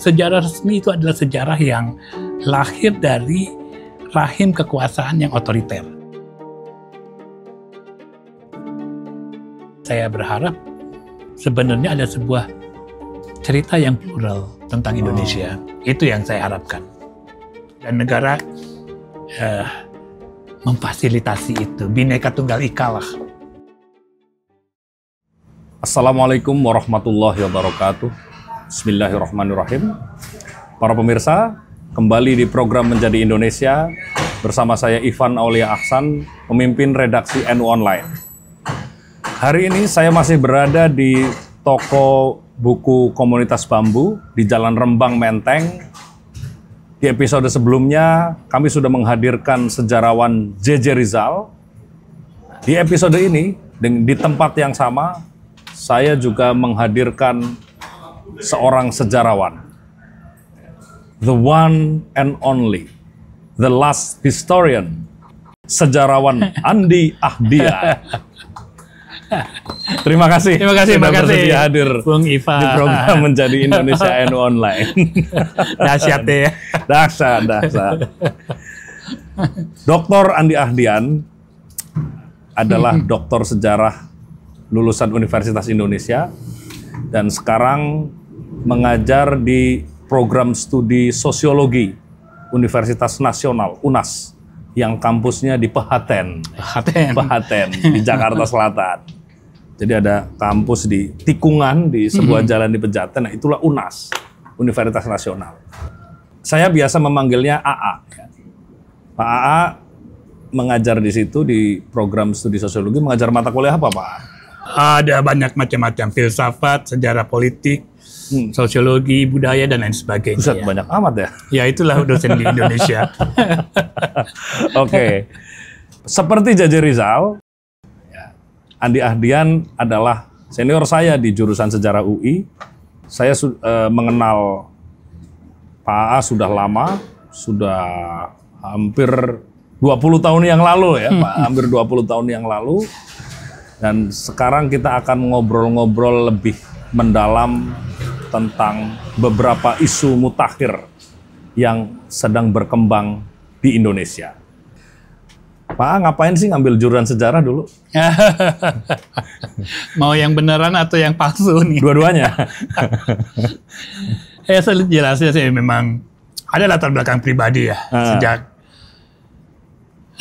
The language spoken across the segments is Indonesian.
sejarah resmi itu adalah sejarah yang lahir dari rahim kekuasaan yang otoriter. Saya berharap sebenarnya ada sebuah cerita yang plural tentang Indonesia. Itu yang saya harapkan. Dan negara memfasilitasi itu, Bhinneka Tunggal Ika lah. Assalamualaikum warahmatullahi wabarakatuh. Bismillahirrahmanirrahim. Para pemirsa, kembali di program Menjadi Indonesia bersama saya Ivan Aulia Ahsan, pemimpin redaksi NU Online. Hari ini saya masih berada di toko buku Komunitas Bambu di Jalan Rembang, Menteng. Di episode sebelumnya, kami sudah menghadirkan sejarawan J.J. Rizal. Di episode ini, di tempat yang sama, saya juga menghadirkan seorang sejarawan. The one and only, the last historian, sejarawan Andi Ahdian. Terima kasih sudah bersedia hadir Bung Ivan di program Menjadi Indonesia NU Online. Dahsyat ya. Dahsyat. Dr. Andi Ahdian adalah doktor sejarah lulusan Universitas Indonesia dan sekarang mengajar di program studi sosiologi Universitas Nasional UNAS yang kampusnya di Pehaten di Jakarta Selatan. Jadi ada kampus di tikungan di sebuah jalan di Pejaten, nah itulah UNAS, Universitas Nasional. Saya biasa memanggilnya AA. Pak AA mengajar di situ di program studi sosiologi, mengajar mata kuliah apa Pak? Ada banyak macam-macam, filsafat, sejarah politik, sosiologi, budaya, dan lain sebagainya. Buset, banyak amat ya? Ya itulah dosen di Indonesia. Oke. Seperti J.J. Rizal, Andi Ahdian adalah senior saya di jurusan sejarah UI. Saya mengenal Pak AA sudah lama, sudah hampir 20 tahun yang lalu ya, Pak. Hampir 20 tahun yang lalu. Dan sekarang kita akan ngobrol-ngobrol lebih mendalam tentang beberapa isu mutakhir yang sedang berkembang di Indonesia. Pak, ngapain sih ngambil jurusan sejarah dulu? Mau yang beneran atau yang palsu nih? Dua-duanya. Saya jelasnya sih memang ada latar belakang pribadi ya.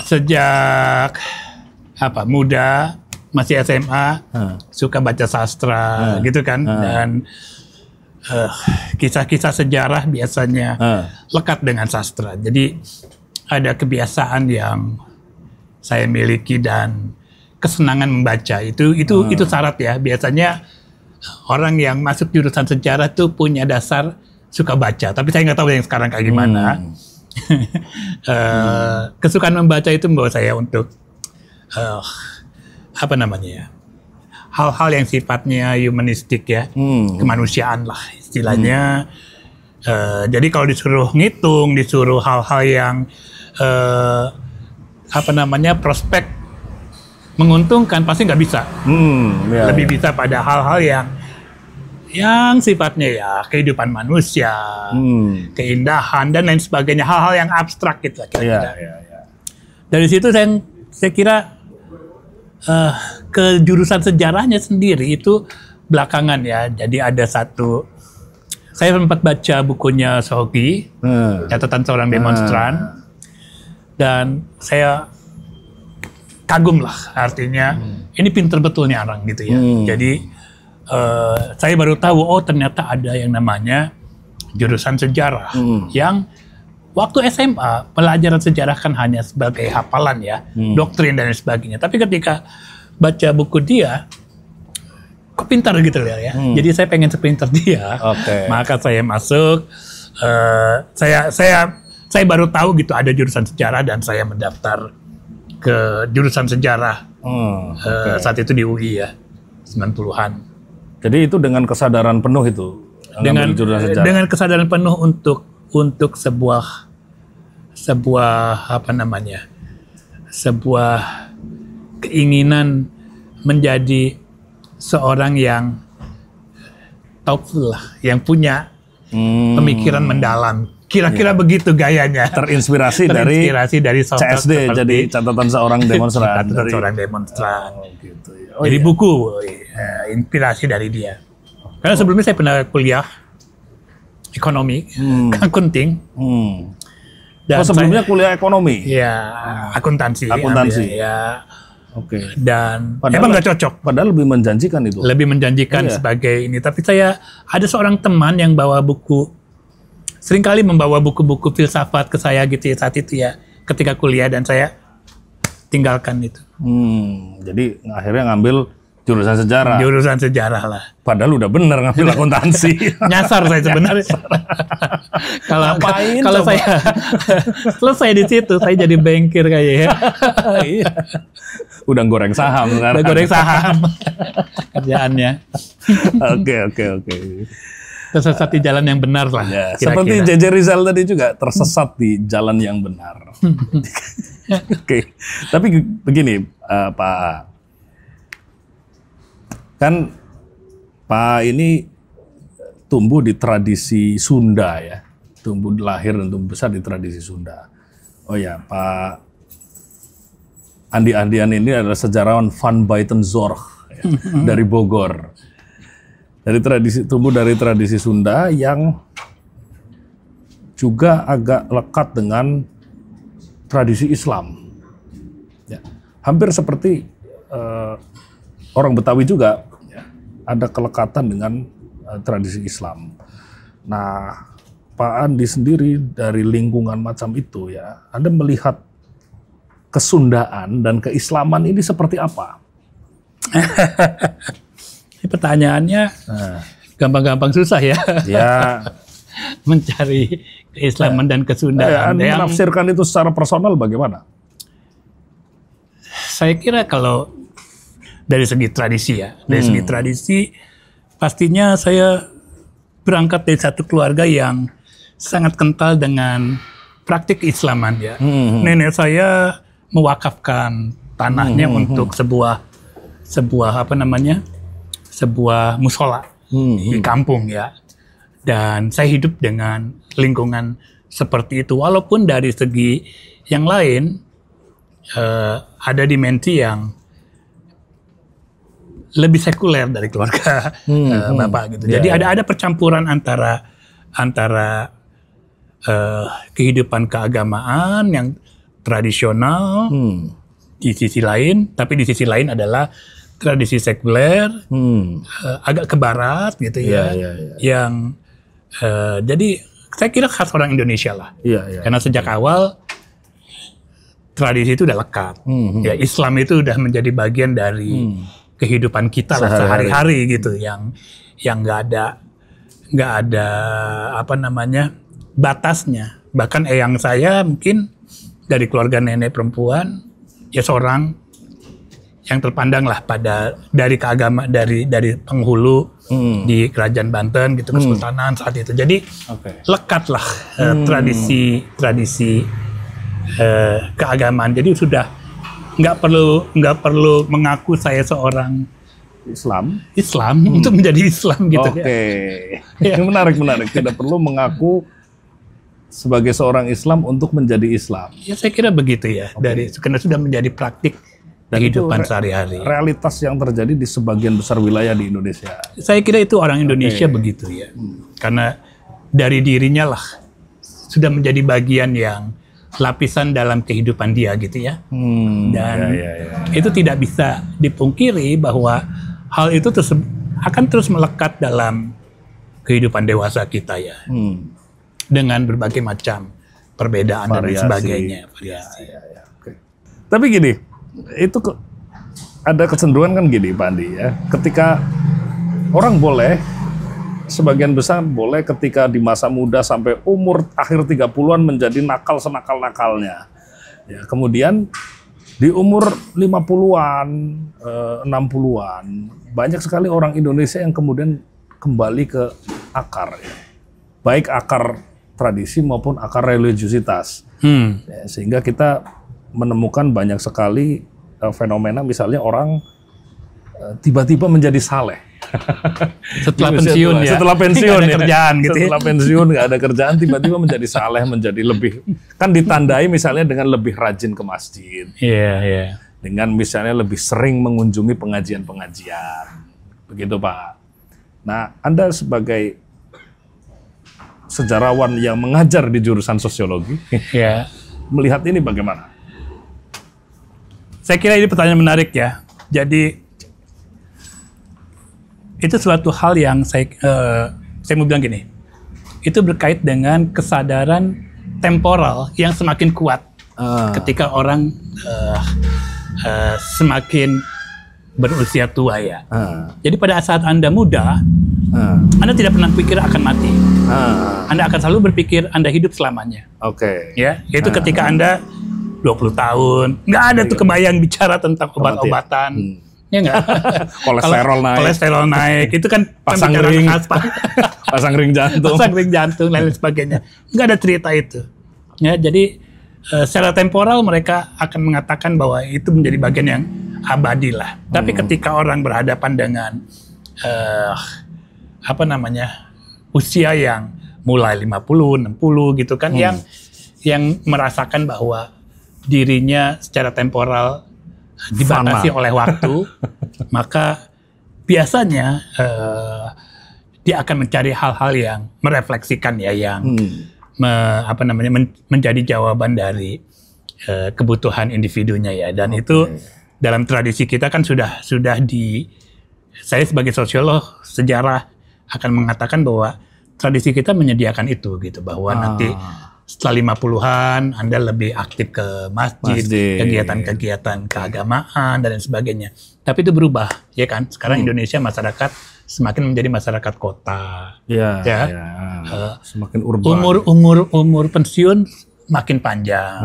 Sejak muda, masih SMA, suka baca sastra gitu kan. Dan kisah-kisah sejarah biasanya lekat dengan sastra. Jadi ada kebiasaan yang saya miliki dan kesenangan membaca itu syarat ya. Biasanya orang yang masuk jurusan sejarah tuh punya dasar suka baca. Tapi saya nggak tahu yang sekarang kayak gimana. Kesukaan membaca itu membawa saya untuk hal-hal yang sifatnya humanistik ya, kemanusiaan lah istilahnya. Jadi kalau disuruh ngitung, disuruh hal-hal yang prospek menguntungkan pasti nggak bisa. Lebih bisa pada hal-hal yang sifatnya ya kehidupan manusia, keindahan dan lain sebagainya, hal-hal yang abstrak gitu. Dari situ saya kira ke jurusan sejarahnya sendiri itu belakangan ya. Jadi ada saya sempat baca bukunya Sohoki, catatan seorang demonstran. Dan saya kagum lah, artinya ini pinter betul nih orang gitu ya. Jadi saya baru tahu, ternyata ada yang namanya jurusan sejarah yang waktu SMA pelajaran sejarah kan hanya sebagai hafalan ya, doktrin dan sebagainya. Tapi ketika baca buku dia, kok pintar gitu ya. Jadi saya pengen sepintar dia, maka saya masuk. Saya baru tahu gitu ada jurusan sejarah dan saya mendaftar ke jurusan sejarah saat itu di UI ya, 90-an. Jadi itu dengan kesadaran penuh itu? Dengan kesadaran penuh untuk sebuah keinginan menjadi seorang yang thoughtful lah, yang punya pemikiran mendalam. Kira-kira begitu gayanya. Terinspirasi dari sosok CSD, jadi catatan seorang demonstran. Catatan seorang demonstran. Gitu ya. Jadi buku, inspirasi dari dia. Karena sebelumnya saya pernah kuliah ekonomi, akunting. Dan sebelumnya kuliah ekonomi? Iya, akuntansi. Ya. Oke. Dan padahal, emang nggak cocok. Padahal lebih menjanjikan itu. Lebih menjanjikan sebagai ini. Tapi saya ada seorang teman yang bawa buku, seringkali membawa buku-buku filsafat ke saya gitu ya saat itu ya, ketika kuliah, dan saya tinggalkan itu. Jadi akhirnya ngambil jurusan sejarah. Jurusan sejarah lah. Padahal udah bener ngambil akuntansi. Nyasar saya sebenarnya. Kalau saya selesai di situ, saya jadi bankir kayaknya. Udah goreng saham kan? Udah goreng saham kerjaannya. Oke. Tersesat di jalan yang benar lah. Ya, seperti JJ Rizal tadi juga tersesat di jalan yang benar. Oke. Tapi begini, Pak. Kan Pak ini tumbuh di tradisi Sunda ya. Tumbuh lahir dan tumbuh besar di tradisi Sunda. Oh ya, Pak Andi Andian ini adalah sejarawan Van Buitenzorg ya, dari Bogor. Tumbuh dari tradisi Sunda yang juga agak lekat dengan tradisi Islam. Ya, hampir seperti orang Betawi juga ya, ada kelekatan dengan tradisi Islam. Nah, Pak Andi sendiri dari lingkungan macam itu ya, Anda melihat kesundaan dan keislaman ini seperti apa? Ini pertanyaannya gampang-gampang susah ya. Ya. Mencari keislaman dan kesundaan. Anda menafsirkan itu secara personal bagaimana? Saya kira kalau dari segi tradisi ya, dari segi tradisi pastinya saya berangkat dari satu keluarga yang sangat kental dengan praktik keislaman ya. Nenek saya mewakafkan tanahnya untuk sebuah musola di kampung ya. Dan saya hidup dengan lingkungan seperti itu, walaupun dari segi yang lain ada dimensi yang lebih sekuler dari keluarga Bapak gitu. Jadi ada percampuran antara kehidupan keagamaan yang tradisional di sisi lain, tapi di sisi lain adalah tradisi sekuler agak ke barat gitu ya. Yang jadi saya kira khas orang Indonesia lah. Karena sejak awal tradisi itu udah lekat. Ya, Islam itu udah menjadi bagian dari kehidupan kita lah sehari-hari gitu, yang nggak ada batasnya. Bahkan eyang saya mungkin dari keluarga nenek perempuan ya seorang yang terpandang lah dari keagamaan dari penghulu di Kerajaan Banten gitu, Kesultanan saat itu. Jadi lekat lah tradisi keagamaan. Jadi sudah nggak perlu mengaku saya seorang Islam untuk menjadi Islam gitu. Ya. Menarik. Tidak perlu mengaku sebagai seorang Islam untuk menjadi Islam. Ya saya kira begitu ya. Karena sudah menjadi praktik kehidupan sehari-hari. Realitas yang terjadi di sebagian besar wilayah di Indonesia. Saya kira itu orang Indonesia begitu ya. Karena dari dirinya lah sudah menjadi bagian yang lapisan dalam kehidupan dia gitu ya. Dan itu tidak bisa dipungkiri bahwa hal itu akan terus melekat dalam kehidupan dewasa kita ya. Dengan berbagai macam perbedaan variasi, dan sebagainya. Tapi gini, itu ada kecenderungan kan gini Pak Andi ya. Ketika orang boleh, sebagian besar boleh ketika di masa muda sampai umur akhir 30-an menjadi nakal senakal-nakalnya. Ya, kemudian di umur 50-an, 60-an, banyak sekali orang Indonesia yang kemudian kembali ke akar. Ya. Baik akar tradisi maupun akar religiusitas. Ya, sehingga kita menemukan banyak sekali fenomena misalnya orang tiba-tiba menjadi saleh. Setelah pensiun ya. Setelah pensiun nggak ada kerjaan gitu. Setelah pensiun nggak ada kerjaan, tiba-tiba menjadi saleh, menjadi lebih, kan ditandai misalnya dengan lebih rajin ke masjid. Iya, iya. Dengan misalnya lebih sering mengunjungi pengajian-pengajian. Begitu Pak. Nah, Anda sebagai sejarawan yang mengajar di jurusan sosiologi, Ya. melihat ini bagaimana? Saya kira ini pertanyaan menarik ya. Jadi itu suatu hal yang saya mau bilang gini. Itu berkait dengan kesadaran temporal yang semakin kuat ketika orang semakin berusia tua ya. Jadi pada saat Anda muda, Anda tidak pernah pikir akan mati. Anda akan selalu berpikir Anda hidup selamanya. Oke. Ya, itu ketika Anda 20 tahun, nggak ada tuh kebayang bicara tentang obat-obatan. Ya nggak? Kolesterol naik, itu kan pasang ring, pasang ring jantung, dan lain sebagainya. Nggak ada cerita itu. Ya, jadi secara temporal mereka akan mengatakan bahwa itu menjadi bagian yang abadi lah. Tapi ketika orang berhadapan dengan usia yang mulai 50, 60 gitu kan, yang merasakan bahwa dirinya secara temporal dibatasi oleh waktu, maka biasanya dia akan mencari hal-hal yang merefleksikan ya, yang menjadi jawaban dari kebutuhan individunya ya. Dan itu dalam tradisi kita kan sudah saya sebagai sosiolog sejarah akan mengatakan bahwa tradisi kita menyediakan itu gitu, bahwa nanti setelah 50-an Anda lebih aktif ke masjid, kegiatan-kegiatan keagamaan dan lain sebagainya. Tapi itu berubah, ya kan? Sekarang Indonesia masyarakat semakin menjadi masyarakat kota. Semakin urban. Umur pensiun makin panjang.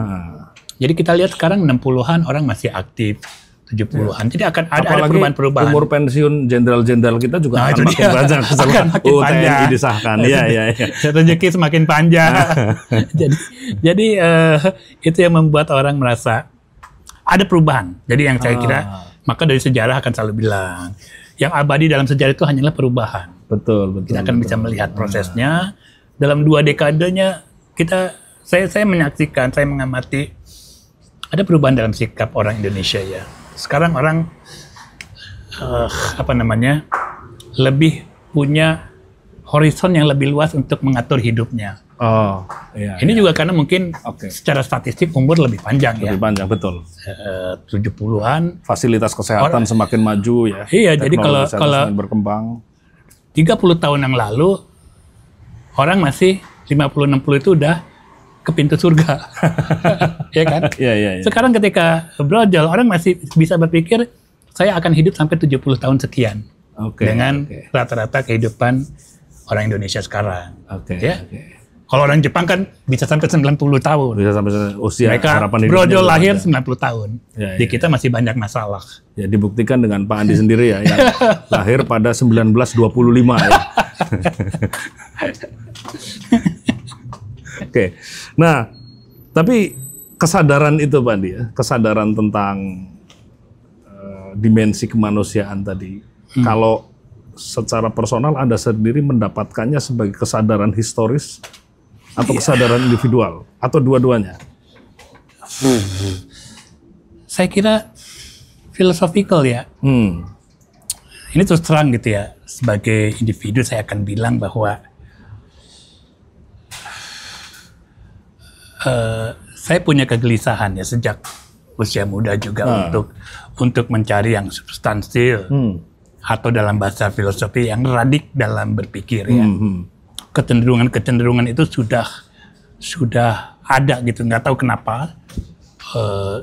Jadi kita lihat sekarang 60-an orang masih aktif. 70-an. Jadi akan ada perubahan-perubahan. Umur pensiun jenderal-jenderal kita juga akan makin banyak setelah TNI disahkan. Iya. Rezeki semakin panjang. jadi itu yang membuat orang merasa ada perubahan. Jadi yang saya kira, maka dari sejarah akan selalu bilang, yang abadi dalam sejarah itu hanyalah perubahan. Betul. Kita akan bisa melihat prosesnya. Dalam 2 dekadenya saya menyaksikan, saya mengamati ada perubahan dalam sikap orang Indonesia ya. Sekarang orang lebih punya horizon yang lebih luas untuk mengatur hidupnya. Ini juga karena mungkin secara statistik umur lebih panjang ya. Lebih panjang, betul. 70-an. Fasilitas kesehatan semakin maju ya. Iya, jadi kalau semakin berkembang. 30 tahun yang lalu orang masih 50-60 itu udah ke pintu surga. Ya kan? Iya. Sekarang ketika brojol, orang masih bisa berpikir saya akan hidup sampai 70 tahun sekian. Dengan rata-rata kehidupan orang Indonesia sekarang. Kalau orang Jepang kan bisa sampai 90 tahun. Bisa sampai usia mereka harapan hidupnya. Brojol lahir 90 tahun. Di kita masih banyak masalah. Ya, dibuktikan dengan Pak Andi sendiri ya, yang lahir pada 1925 ya. Nah, tapi kesadaran itu Pak Andi ya, kesadaran tentang dimensi kemanusiaan tadi, kalau secara personal Anda sendiri mendapatkannya sebagai kesadaran historis atau kesadaran individual atau dua-duanya? Saya kira philosophical ya. Ini terus terang gitu ya, sebagai individu saya akan bilang bahwa saya punya kegelisahan ya sejak usia muda juga untuk mencari yang substansil atau dalam bahasa filosofi yang radik dalam berpikir ya. Kecenderungan itu sudah ada gitu, nggak tahu kenapa.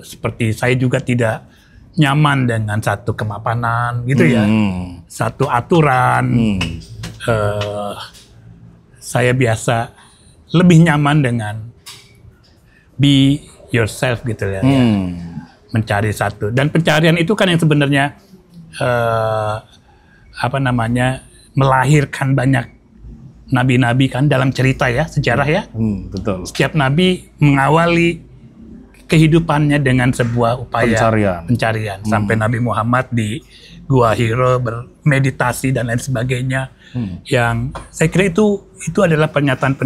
Seperti saya juga tidak nyaman dengan satu kemapanan gitu ya, satu aturan. Saya biasa lebih nyaman dengan be yourself gitu ya, mencari satu, dan pencarian itu kan yang sebenarnya melahirkan banyak nabi-nabi kan dalam cerita ya, sejarah ya. Betul. Setiap nabi mengawali kehidupannya dengan sebuah upaya pencarian. Sampai Nabi Muhammad Gua Hiro, bermeditasi dan lain sebagainya. Yang saya kira itu adalah pernyataan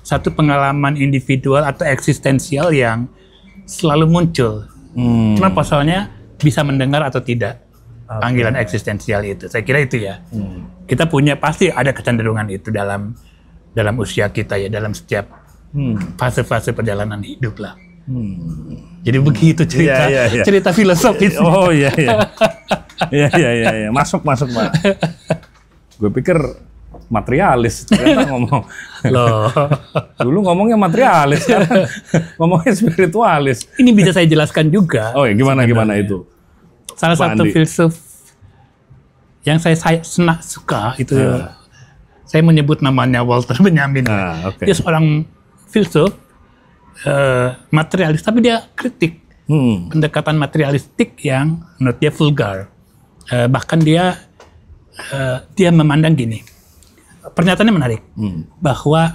satu pengalaman individual atau eksistensial yang selalu muncul. Cuma pasalnya bisa mendengar atau tidak panggilan eksistensial itu. Saya kira itu ya. Kita pasti ada kecenderungan itu dalam usia kita ya, dalam setiap fase-fase perjalanan hidup lah. Jadi begitu cerita filosofis. Oh iya. Masuk Pak. Gue pikir materialis, ternyata ngomong. Loh. Dulu ngomongnya materialis, sekarang ngomongnya spiritualis. Ini bisa saya jelaskan juga. Oh ya, gimana itu? Salah satu filsuf yang saya suka itu, saya menyebut namanya Walter Benjamin. Dia seorang filsuf materialis, tapi dia kritik pendekatan materialistik yang menurut dia vulgar. Bahkan dia memandang gini, pernyataannya menarik, bahwa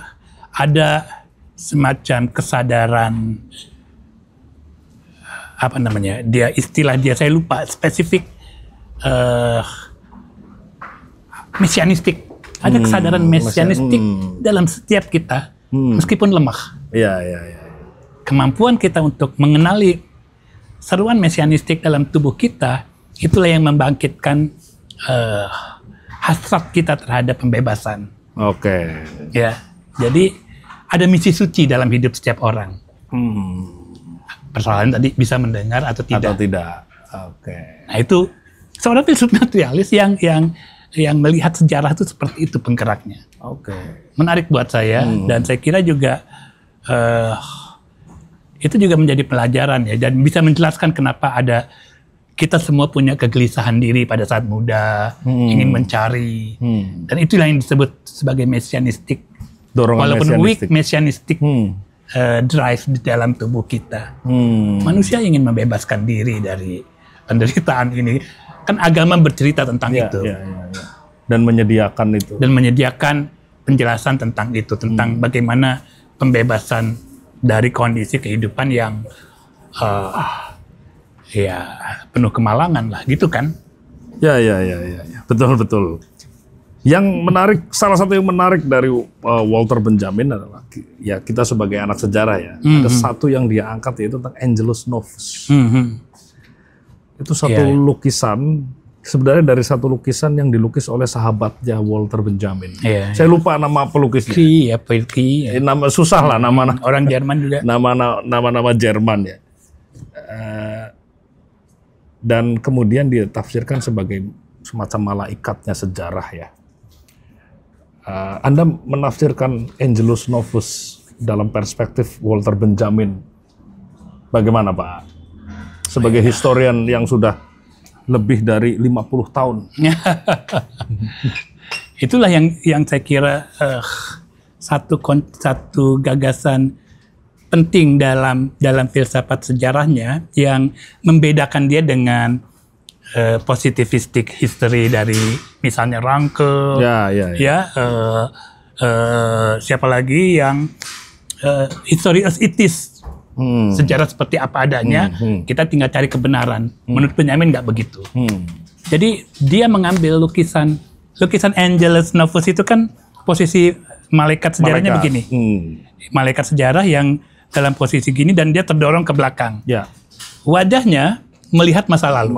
ada semacam kesadaran, istilah dia saya lupa spesifik, mesianistik. Ada kesadaran mesianistik dalam setiap kita, meskipun lemah. Iya. Kemampuan kita untuk mengenali seruan mesianistik dalam tubuh kita, itulah yang membangkitkan hasrat kita terhadap pembebasan. Oke. Ya, jadi ada misi suci dalam hidup setiap orang. Persoalan tadi bisa mendengar atau tidak. Oke. Nah itu seorang filsuf materialis yang melihat sejarah itu seperti itu penggeraknya. Oke. Menarik buat saya dan saya kira juga itu juga menjadi pelajaran ya, dan bisa menjelaskan kenapa kita semua punya kegelisahan diri pada saat muda, ingin mencari, dan itulah yang disebut sebagai mesianistik. Dorongan walaupun mesianistik. weak mesianistik drive di dalam tubuh kita. Manusia ingin membebaskan diri dari penderitaan ini. Kan agama bercerita tentang itu. Iya. Dan menyediakan itu. Dan menyediakan penjelasan tentang itu, tentang bagaimana pembebasan dari kondisi kehidupan yang penuh kemalangan lah, gitu kan? Ya. Betul. Yang menarik, salah satu yang menarik dari Walter Benjamin adalah ya kita sebagai anak sejarah ya, ada satu yang dia angkat yaitu tentang Angelus Novus. Itu satu lukisan, sebenarnya dari satu lukisan yang dilukis oleh sahabatnya Walter Benjamin. Saya lupa nama pelukisnya. Nama susah lah, nama orang Jerman juga. Nama Jerman ya. Dan kemudian ditafsirkan sebagai semacam malaikatnya sejarah ya. Anda menafsirkan Angelus Novus dalam perspektif Walter Benjamin, bagaimana Pak? Sebagai historian yang sudah lebih dari 50 tahun. Itulah yang saya kira satu gagasan penting dalam filsafat sejarahnya yang membedakan dia dengan positivistic history dari misalnya Ranke, siapa lagi yang history as it is. Sejarah seperti apa adanya, kita tinggal cari kebenaran. Menurut Benjamin nggak begitu. Jadi dia mengambil lukisan Angelus Novus itu kan posisi malaikat sejarahnya begini. Malaikat sejarah yang dalam posisi gini dan dia terdorong ke belakang. Wajahnya melihat masa lalu.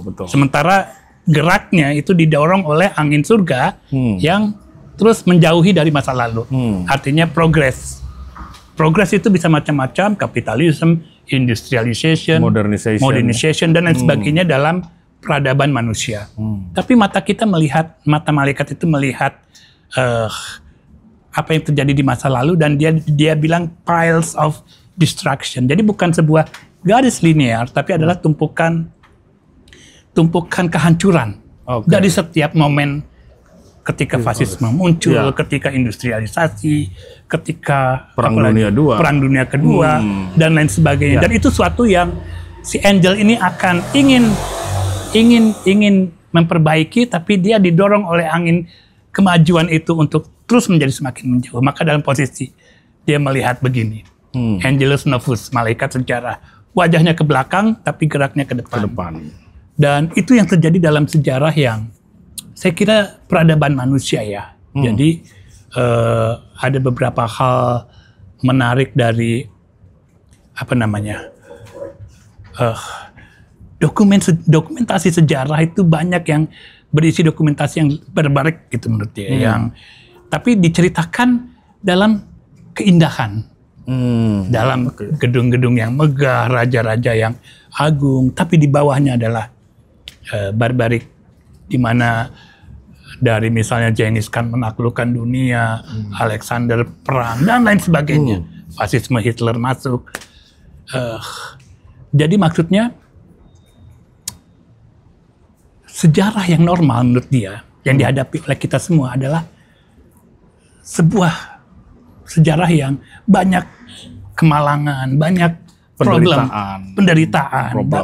Betul. Sementara geraknya itu didorong oleh angin surga yang terus menjauhi dari masa lalu. Artinya progres. Progres itu bisa macam-macam, kapitalisme, industrialization, modernization dan lain sebagainya dalam peradaban manusia. Tapi mata malaikat itu melihat apa yang terjadi di masa lalu, dan dia bilang piles of destruction. Jadi bukan sebuah garis linear, tapi adalah tumpukan kehancuran dari setiap momen. Ketika fasisme muncul, ketika industrialisasi, ketika Perang Dunia Kedua, dan lain sebagainya. Dan itu suatu yang si Angel ini akan ingin memperbaiki, tapi dia didorong oleh angin kemajuan itu untuk terus menjadi semakin menjauh. Maka dalam posisi dia melihat begini, Angelus Novus, malaikat sejarah, wajahnya ke belakang, tapi geraknya ke depan. Dan itu yang terjadi dalam sejarah yang saya kira peradaban manusia ya. Jadi ada beberapa hal menarik dari dokumentasi sejarah itu banyak yang berisi dokumentasi yang berbarik gitu menurut dia, yang tapi diceritakan dalam keindahan, dalam gedung-gedung yang megah, raja-raja yang agung, tapi di bawahnya adalah barbarik, di mana dari misalnya Genghis Khan menaklukkan dunia, Alexander perang dan lain sebagainya, fasisme Hitler masuk. Jadi maksudnya sejarah yang normal menurut dia yang dihadapi oleh kita semua adalah sebuah sejarah yang banyak kemalangan, banyak penderitaan,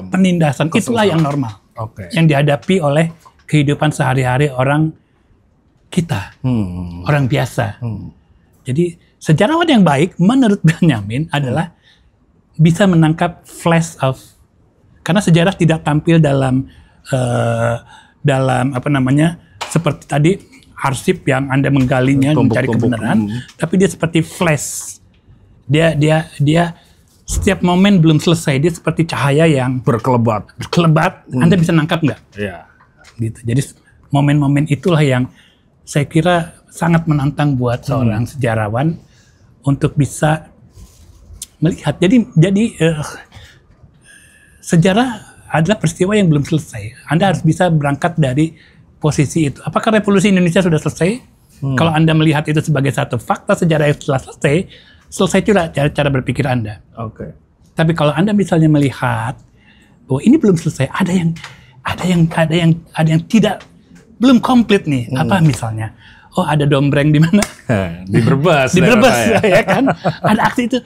penindasan. Itulah yang normal. Yang dihadapi oleh kehidupan sehari-hari orang kita, orang biasa. Jadi sejarawan yang baik menurut Benjamin adalah bisa menangkap flash of, karena sejarah tidak tampil dalam seperti tadi arsip yang Anda menggalinya mencari kebenaran, tapi dia seperti flash. Dia setiap momen belum selesai, dia seperti cahaya yang berkelebat. Anda bisa nangkap nggak? Iya. Gitu. Jadi momen-momen itulah yang saya kira sangat menantang buat seorang sejarawan untuk bisa melihat. Jadi sejarah adalah peristiwa yang belum selesai. Anda harus bisa berangkat dari posisi itu. Apakah revolusi Indonesia sudah selesai? Kalau Anda melihat itu sebagai satu fakta sejarah yang telah selesai juga cara berpikir Anda. Tapi kalau Anda misalnya melihat bahwa ini belum selesai, ada yang tidak belum komplit nih. Apa misalnya? Oh, ada dombreng di mana? Di Brebes. Di Brebes ya kan? Ada aksi itu.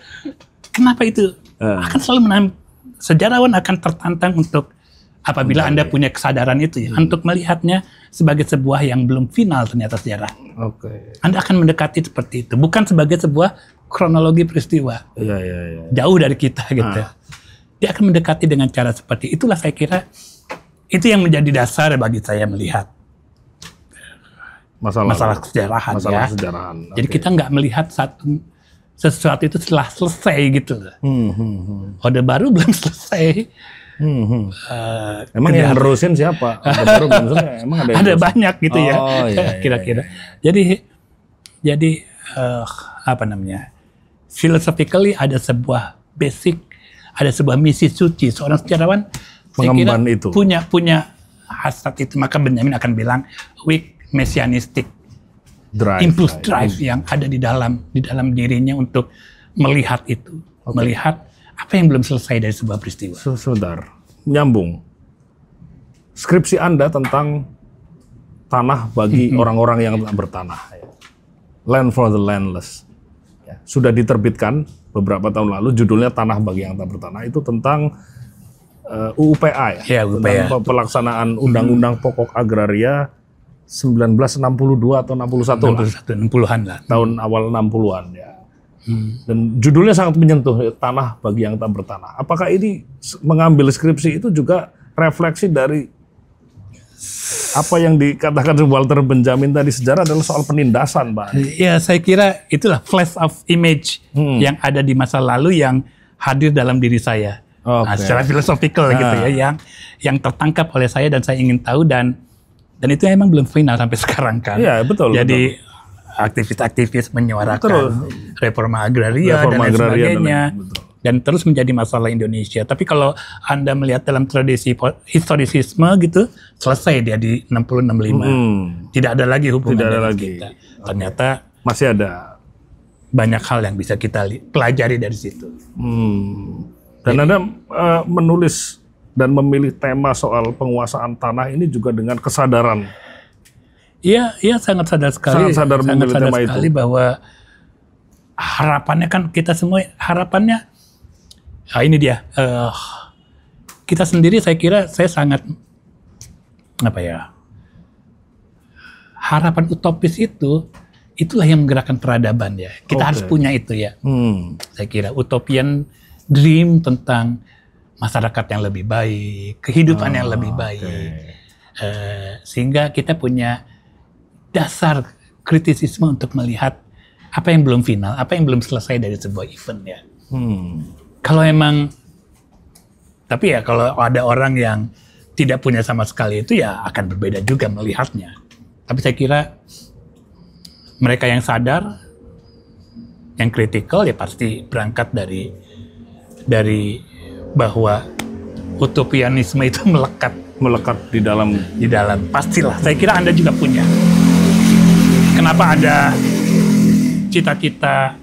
Kenapa itu? Akan selalu sejarawan akan tertantang untuk apabila Anda punya kesadaran itu ya, untuk melihatnya sebagai sebuah yang belum final ternyata sejarah. Anda akan mendekati seperti itu, bukan sebagai sebuah kronologi peristiwa. Jauh dari kita gitu. Dia akan mendekati dengan cara seperti itulah, saya kira itu yang menjadi dasar bagi saya melihat masalah kesejarahan. Jadi kita nggak melihat sesuatu itu setelah selesai gitu. Orde Baru belum selesai. Emang yang nerusin siapa? Orde Baru belum selesai. Emang ada banyak gitu ya. Kira-kira. Jadi philosophically ada sebuah basic, ada sebuah misi suci. Seorang sejarawan mengemban itu. Punya hasrat itu. Maka Benjamin akan bilang weak messianistic drive yang ada di dalam dirinya untuk melihat itu, melihat apa yang belum selesai dari sebuah peristiwa. Sebentar, nyambung. Skripsi Anda tentang tanah bagi orang-orang yang tak bertanah, Land for the Landless, sudah diterbitkan beberapa tahun lalu. Judulnya Tanah bagi yang tak bertanah. Itu tentang UUPA tentang pelaksanaan Undang-Undang Pokok Agraria 1962 atau 60-an lah. Tahun awal 60-an ya. Dan judulnya sangat menyentuh, Tanah bagi yang tak bertanah. Apakah ini mengambil skripsi itu juga refleksi dari apa yang dikatakan Walter Benjamin tadi, sejarah adalah soal penindasan, Pak? Ya, saya kira itulah flash of image yang ada di masa lalu yang hadir dalam diri saya. Secara filosofikal gitu ya, yang tertangkap oleh saya dan saya ingin tahu, dan itu emang belum final sampai sekarang kan. Iya, betul. Jadi aktivis-aktivis menyuarakan reforma agraria dan lain sebagainya. Dan terus menjadi masalah Indonesia. Tapi kalau Anda melihat dalam tradisi historisisme gitu, selesai dia di 60-65. Tidak ada lagi hubungan dengan kita. Ternyata masih ada banyak hal yang bisa kita pelajari dari situ. Dan Anda menulis dan memilih tema soal penguasaan tanah ini juga dengan kesadaran. Iya, sangat sadar sekali. Sangat sadar sekali bahwa harapannya kan kita semua, harapannya, ini dia. Kita sendiri saya kira saya sangat, harapan utopis itulah yang menggerakkan peradaban ya. Kita harus punya itu ya. Saya kira utopian dream tentang masyarakat yang lebih baik, kehidupan yang lebih baik. Sehingga kita punya dasar kritisisme untuk melihat apa yang belum final, apa yang belum selesai dari sebuah event ya. Kalau emang, tapi ya kalau ada orang yang tidak punya sama sekali itu ya akan berbeda juga melihatnya. Tapi saya kira mereka yang sadar, yang kritikal ya pasti berangkat dari bahwa utopianisme itu melekat di dalam pastilah. Saya kira Anda juga punya. Kenapa ada cita-cita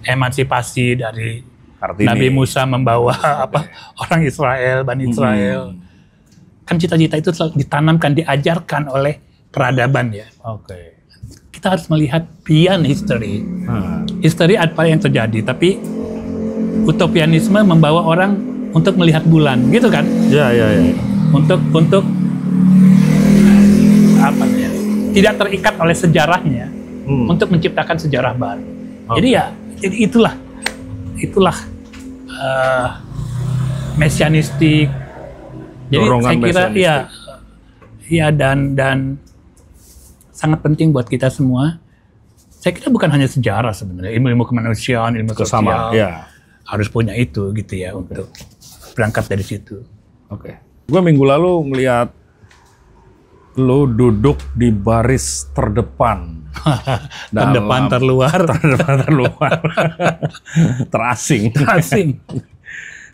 emansipasi dari Kartini. Nabi Musa membawa orang Israel, Bani Israel. Kan cita-cita itu selalu ditanamkan, diajarkan oleh peradaban ya. Kita harus melihat beyond history. History apa yang terjadi, tapi utopianisme membawa orang untuk melihat bulan, gitu kan? Ya. Untuk apa ya? Tidak terikat oleh sejarahnya, untuk menciptakan sejarah baru. Jadi itulah mesianistik. Jadi dorongan saya kira ya dan sangat penting buat kita semua. Saya kira bukan hanya sejarah sebenarnya, ilmu kemanusiaan, ilmu sosial harus punya itu gitu ya untuk berangkat dari situ. Gue minggu lalu melihat lo duduk di baris terdepan. Terdepan terluar. Terasing.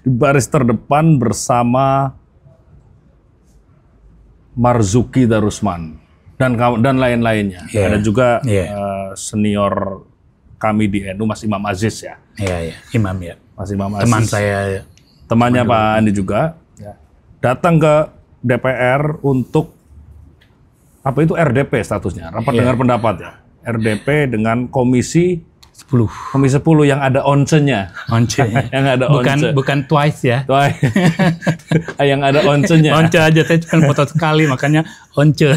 Di baris terdepan bersama Marzuki Darusman dan lain-lainnya. Ada juga senior kami di NU, Mas Imam Aziz ya. Imam ya. Mas Imam Aziz. Teman saya. Temannya Pak Andi juga. Datang ke DPR untuk apa itu RDP statusnya, rapat dengar pendapat ya. RDP dengan Komisi 10 yang ada once-nya. Yang ada bukan twice ya. Yang ada once-nya. Once aja, saya cuma foto sekali, makanya once.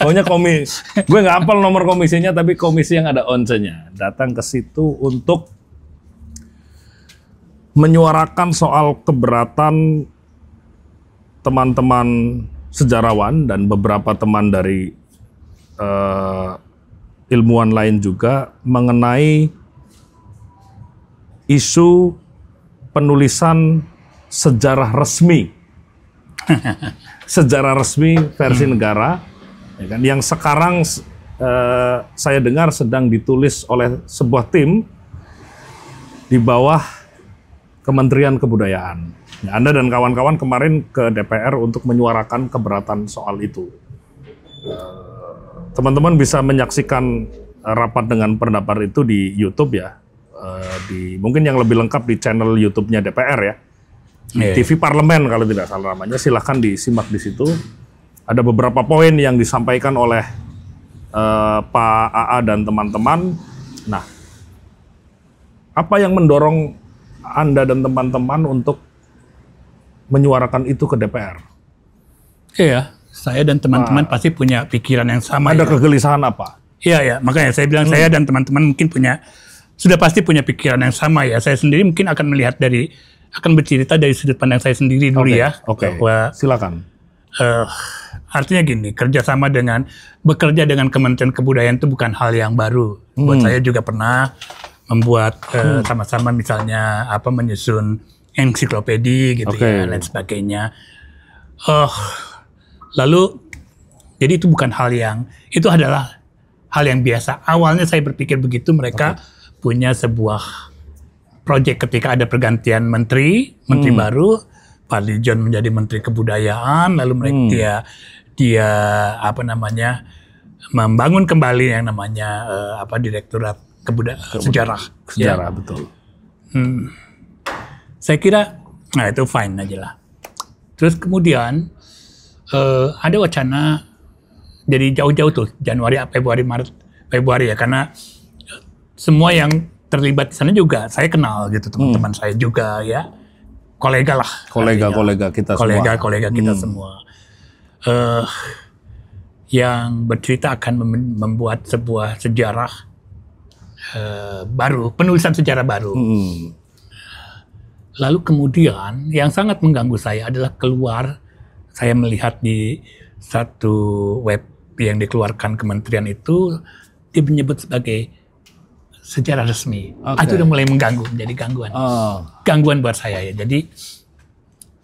Pokoknya gue nggak hafal nomor komisinya, tapi komisi yang ada once-nya. Datang ke situ untuk menyuarakan soal keberatan teman-teman sejarawan dan beberapa teman dari ilmuwan lain juga mengenai isu penulisan sejarah resmi, sejarah resmi versi negara, ya kan, yang sekarang saya dengar sedang ditulis oleh sebuah tim di bawah Kementerian Kebudayaan. Ya, Anda dan kawan-kawan kemarin ke DPR untuk menyuarakan keberatan soal itu. Teman-teman bisa menyaksikan rapat dengan pendapat itu di YouTube ya. Mungkin yang lebih lengkap di channel YouTube-nya DPR ya. TV Parlemen kalau tidak salah namanya. Silahkan disimak di situ. Ada beberapa poin yang disampaikan oleh Pak AA dan teman-teman. Nah, apa yang mendorong Anda dan teman-teman untuk menyuarakan itu ke DPR? Iya, saya dan teman-teman pasti punya pikiran yang sama. Ada kegelisahan apa? Iya, makanya saya bilang saya dan teman-teman mungkin sudah pasti punya pikiran yang sama ya. Saya sendiri mungkin akan bercerita dari sudut pandang saya sendiri dulu ya. Bahwa, silakan. Artinya gini, bekerja dengan Kementerian Kebudayaan itu bukan hal yang baru. Buat saya juga pernah membuat sama-sama misalnya menyusun ensiklopedi gitu ya, dan sebagainya. Lalu jadi itu bukan itu adalah hal yang biasa. Awalnya saya berpikir begitu, mereka punya sebuah proyek ketika ada pergantian menteri baru, Pak Lijon menjadi Menteri Kebudayaan, lalu mereka dia membangun kembali yang namanya Direktorat Sejarah. Sejarah, betul. Saya kira, itu fine aja lah. Terus kemudian ada wacana, jadi jauh-jauh tuh, Januari, Februari ya, karena semua yang terlibat di sana juga saya kenal gitu, teman-teman saya juga ya, kolega kita semua. Yang bercerita akan membuat sebuah sejarah baru, penulisan sejarah baru. Lalu kemudian yang sangat mengganggu saya adalah saya melihat di satu web yang dikeluarkan kementerian itu, dia menyebut sebagai sejarah resmi. Itu udah mulai mengganggu, menjadi gangguan. Gangguan buat saya ya. Jadi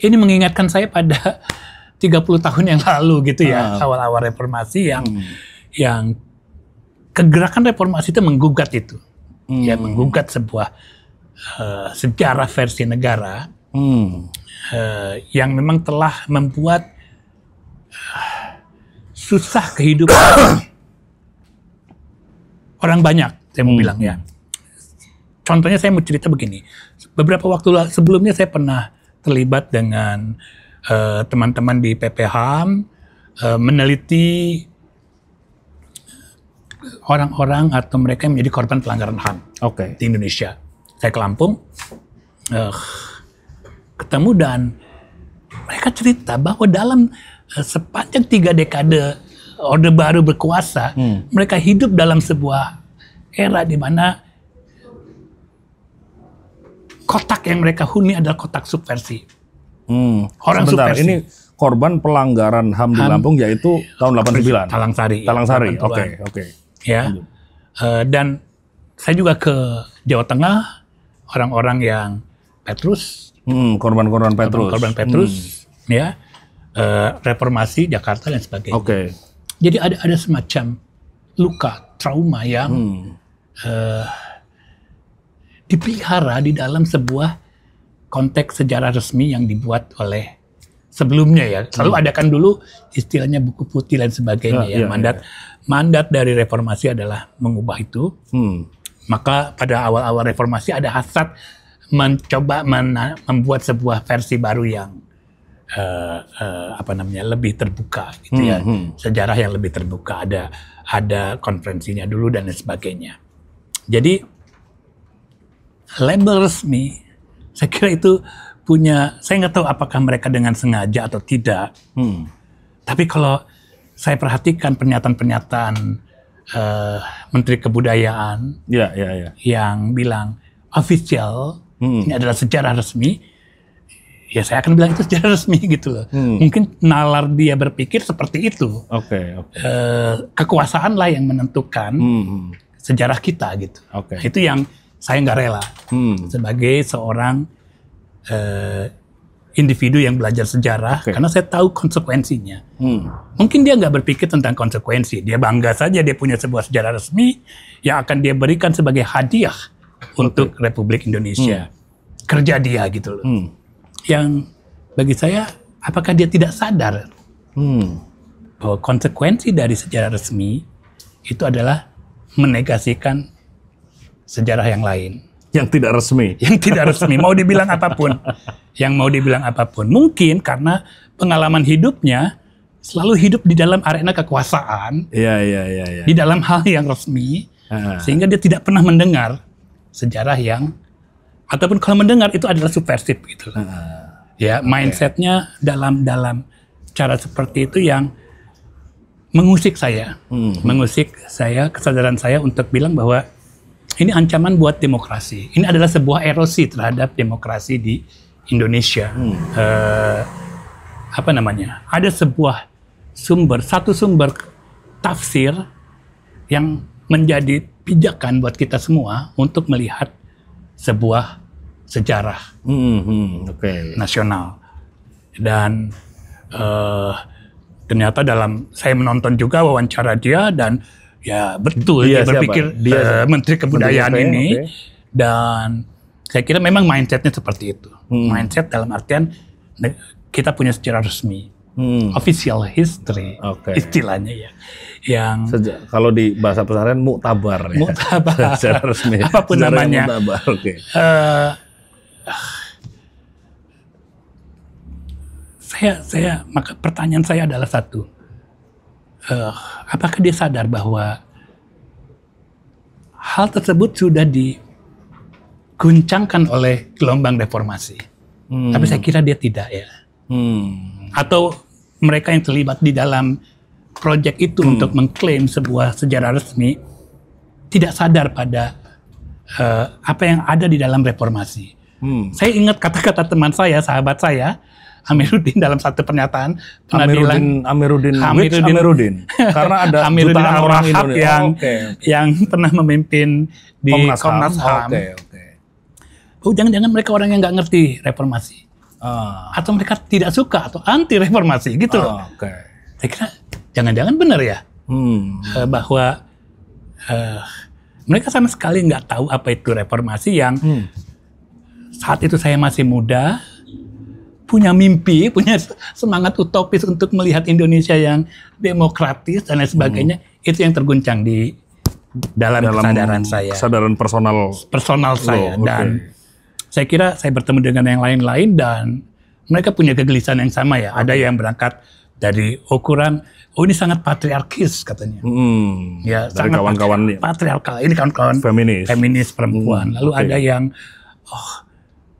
ini mengingatkan saya pada 30 tahun yang lalu gitu ya, awal-awal reformasi yang kegerakan reformasi itu menggugat itu. Ya, menggugat sebuah sejarah versi negara yang memang telah membuat susah kehidupan orang banyak, saya mau bilang ya. Contohnya saya mau cerita begini. Beberapa waktu sebelumnya saya pernah terlibat dengan teman-teman di PPHAM meneliti orang-orang atau mereka yang menjadi korban pelanggaran HAM di Indonesia. Saya ke Lampung, ketemu dan mereka cerita bahwa dalam sepanjang 3 dekade Orde Baru berkuasa, mereka hidup dalam sebuah era di mana kotak yang mereka huni adalah kotak subversi. Orang subversi. Ini korban pelanggaran HAM di Lampung yaitu tahun 89. Talangsari. Oke. Ya. Dan saya juga ke Jawa Tengah, orang-orang yang Petrus, korban Petrus, ya, reformasi Jakarta dan sebagainya. Jadi ada semacam luka, trauma yang dipelihara di dalam sebuah konteks sejarah resmi yang dibuat oleh sebelumnya ya. Selalu ada kan dulu istilahnya buku putih dan sebagainya Mandat dari reformasi adalah mengubah itu. Maka pada awal-awal reformasi ada hasrat mencoba membuat sebuah versi baru yang lebih terbuka gitu ya. Sejarah yang lebih terbuka, ada konferensinya dulu dan lain sebagainya. Jadi label resmi saya kira itu saya nggak tahu apakah mereka dengan sengaja atau tidak. Tapi kalau saya perhatikan pernyataan Menteri Kebudayaan yang bilang official ini adalah sejarah resmi, ya saya akan bilang itu sejarah resmi gitu loh. Mungkin nalar dia berpikir seperti itu. Kekuasaan lah yang menentukan sejarah kita gitu. Itu yang saya nggak rela sebagai seorang individu yang belajar sejarah, karena saya tahu konsekuensinya. Mungkin dia nggak berpikir tentang konsekuensi. Dia bangga saja dia punya sebuah sejarah resmi yang akan dia berikan sebagai hadiah untuk Republik Indonesia. Kerja dia gitu loh. Yang bagi saya, apakah dia tidak sadar bahwa konsekuensi dari sejarah resmi itu adalah menegasikan sejarah yang lain. Yang tidak resmi. Yang tidak resmi, mau dibilang apapun. Mungkin karena pengalaman hidupnya selalu hidup di dalam arena kekuasaan. Di dalam hal yang resmi. Sehingga dia tidak pernah mendengar sejarah yang, ataupun kalau mendengar itu adalah subversif gitu. Ya, mindsetnya dalam cara seperti itu yang mengusik saya. Kesadaran saya untuk bilang bahwa ini ancaman buat demokrasi. Ini adalah sebuah erosi terhadap demokrasi di Indonesia. Ada satu sumber tafsir yang menjadi pijakan buat kita semua untuk melihat sebuah sejarah nasional. Dan ternyata saya menonton juga wawancara dia dan ya betul dia berpikir Menteri Kebudayaan ini dan saya kira memang mindsetnya seperti itu. Mindset dalam artian kita punya sejarah resmi, official history istilahnya ya. Yang kalau di bahasa pesantren muktabar ya. Sejarah resmi. Apapun sejarah namanya. Muktabar. Maka pertanyaan saya adalah satu. Apakah dia sadar bahwa hal tersebut sudah diguncangkan oleh gelombang reformasi? Tapi saya kira dia tidak ya. Atau mereka yang terlibat di dalam proyek itu untuk mengklaim sebuah sejarah resmi tidak sadar pada apa yang ada di dalam reformasi. Saya ingat kata-kata teman saya, sahabat saya, Amiruddin dalam satu pernyataan pernah bilang Amiruddin. Karena ada Amiruddin jutaan orang Al-Wahhab Indonesia yang pernah memimpin di Komnas HAM. Oh, jangan-jangan mereka orang yang nggak ngerti reformasi, atau mereka tidak suka atau anti reformasi gitu loh. Saya kira jangan-jangan benar ya, bahwa mereka sama sekali nggak tahu apa itu reformasi yang saat itu saya masih muda, punya mimpi, punya semangat utopis untuk melihat Indonesia yang demokratis dan lain sebagainya. Itu yang terguncang di dalam kesadaran saya. Kesadaran personal saya. Dan saya kira saya bertemu dengan yang lain-lain dan mereka punya kegelisahan yang sama ya. Ada yang berangkat dari ukuran, oh ini sangat patriarkis katanya. Ya, dari sangat kawan-kawan patriarkal. Ini kawan-kawan feminis perempuan. Lalu ada yang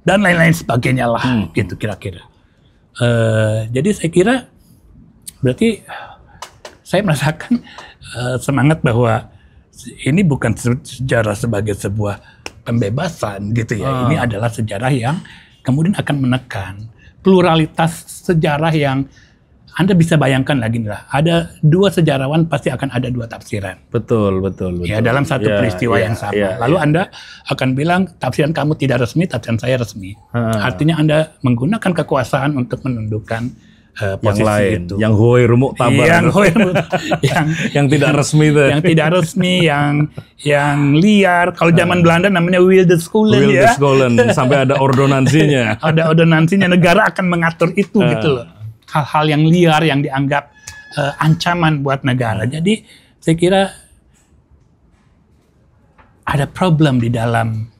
dan lain-lain sebagainya lah, gitu kira-kira. Jadi saya kira berarti saya merasakan semangat bahwa ini bukan sejarah sebagai sebuah pembebasan gitu ya. Ini adalah sejarah yang kemudian akan menekan pluralitas sejarah yang Anda bisa bayangkan lagi lah. Ada dua sejarawan pasti akan ada dua tafsiran. Betul. Ya, dalam satu peristiwa yang sama. Lalu Anda akan bilang tafsiran kamu tidak resmi, tafsiran saya resmi. Artinya Anda menggunakan kekuasaan untuk menundukkan posisi yang lain, itu. Yang hoi rumuk tabar. Yang tidak resmi itu. Yang tidak resmi, yang liar. Kalau zaman Belanda namanya Wildescholen ya. Sampai ada ordonansinya. Ada ordonansinya, negara akan mengatur itu gitu loh. Hal-hal yang liar yang dianggap ancaman buat negara. Jadi saya kira ada problem di dalam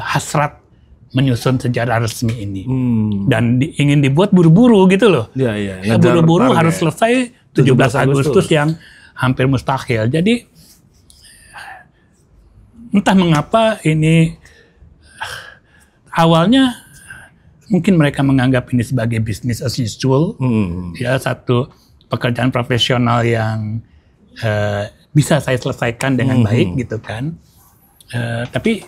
hasrat menyusun sejarah resmi ini. Dan ingin dibuat buru-buru gitu loh. Buru-buru harus selesai 17 Agustus yang hampir mustahil. Jadi entah mengapa ini awalnya mungkin mereka menganggap ini sebagai business as usual, ya satu pekerjaan profesional yang bisa saya selesaikan dengan baik gitu kan. Tapi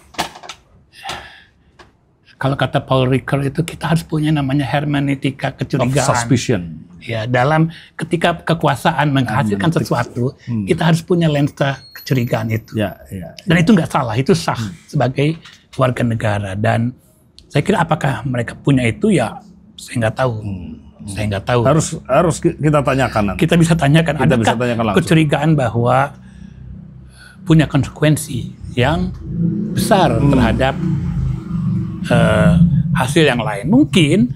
kalau kata Paul Ricoeur itu kita harus punya namanya hermeneutika kecurigaan. Suspicion. Ya, dalam ketika kekuasaan menghasilkan sesuatu, kita harus punya lensa kecurigaan itu. Dan itu nggak salah, itu sah sebagai warga negara. Dan saya kira apakah mereka punya itu ya saya nggak tahu. Saya nggak tahu. Harus kita tanyakan nanti. Kita bisa tanyakan. Kita bisa tanyakan langsung. Kecurigaan bahwa punya konsekuensi yang besar terhadap hasil yang lain. Mungkin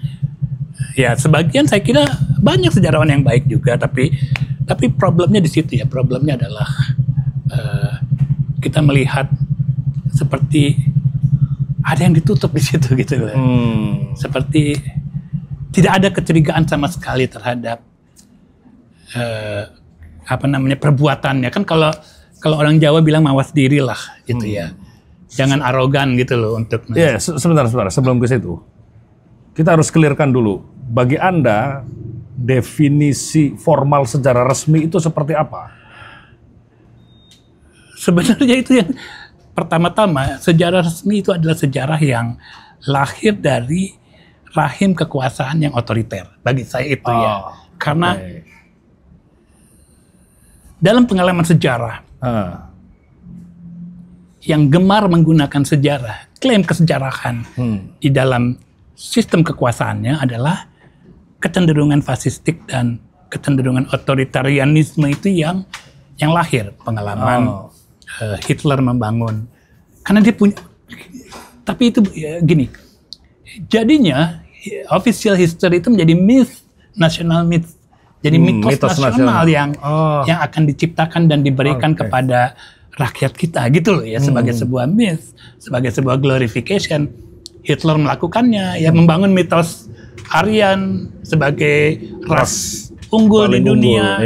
ya sebagian saya kira banyak sejarawan yang baik juga, tapi problemnya di situ ya. Problemnya adalah kita melihat seperti ada yang ditutup di situ gitu loh. Seperti tidak ada kecurigaan sama sekali terhadap perbuatannya. Kan kalau orang Jawa bilang mawas diri lah gitu ya. Jangan arogan gitu loh untuk. Ya, sebentar sebelum ke situ. Kita harus clearkan dulu. Bagi Anda definisi formal sejarah resmi itu seperti apa? Sebenarnya itu yang pertama-tama, sejarah resmi itu adalah sejarah yang lahir dari rahim kekuasaan yang otoriter. Bagi saya itu ya. Karena dalam pengalaman sejarah, yang gemar menggunakan sejarah, klaim kesejarahan di dalam sistem kekuasaannya adalah kecenderungan fasistik dan kecenderungan otoritarianisme itu yang lahir. Pengalaman Hitler membangun, karena dia punya, tapi itu gini, jadinya official history itu menjadi myth, national myth, jadi mitos nasional yang akan diciptakan dan diberikan kepada rakyat kita gitu loh ya, sebagai sebuah myth, sebagai sebuah glorification. Hitler melakukannya ya, membangun mitos Aryan sebagai ras unggul di dunia.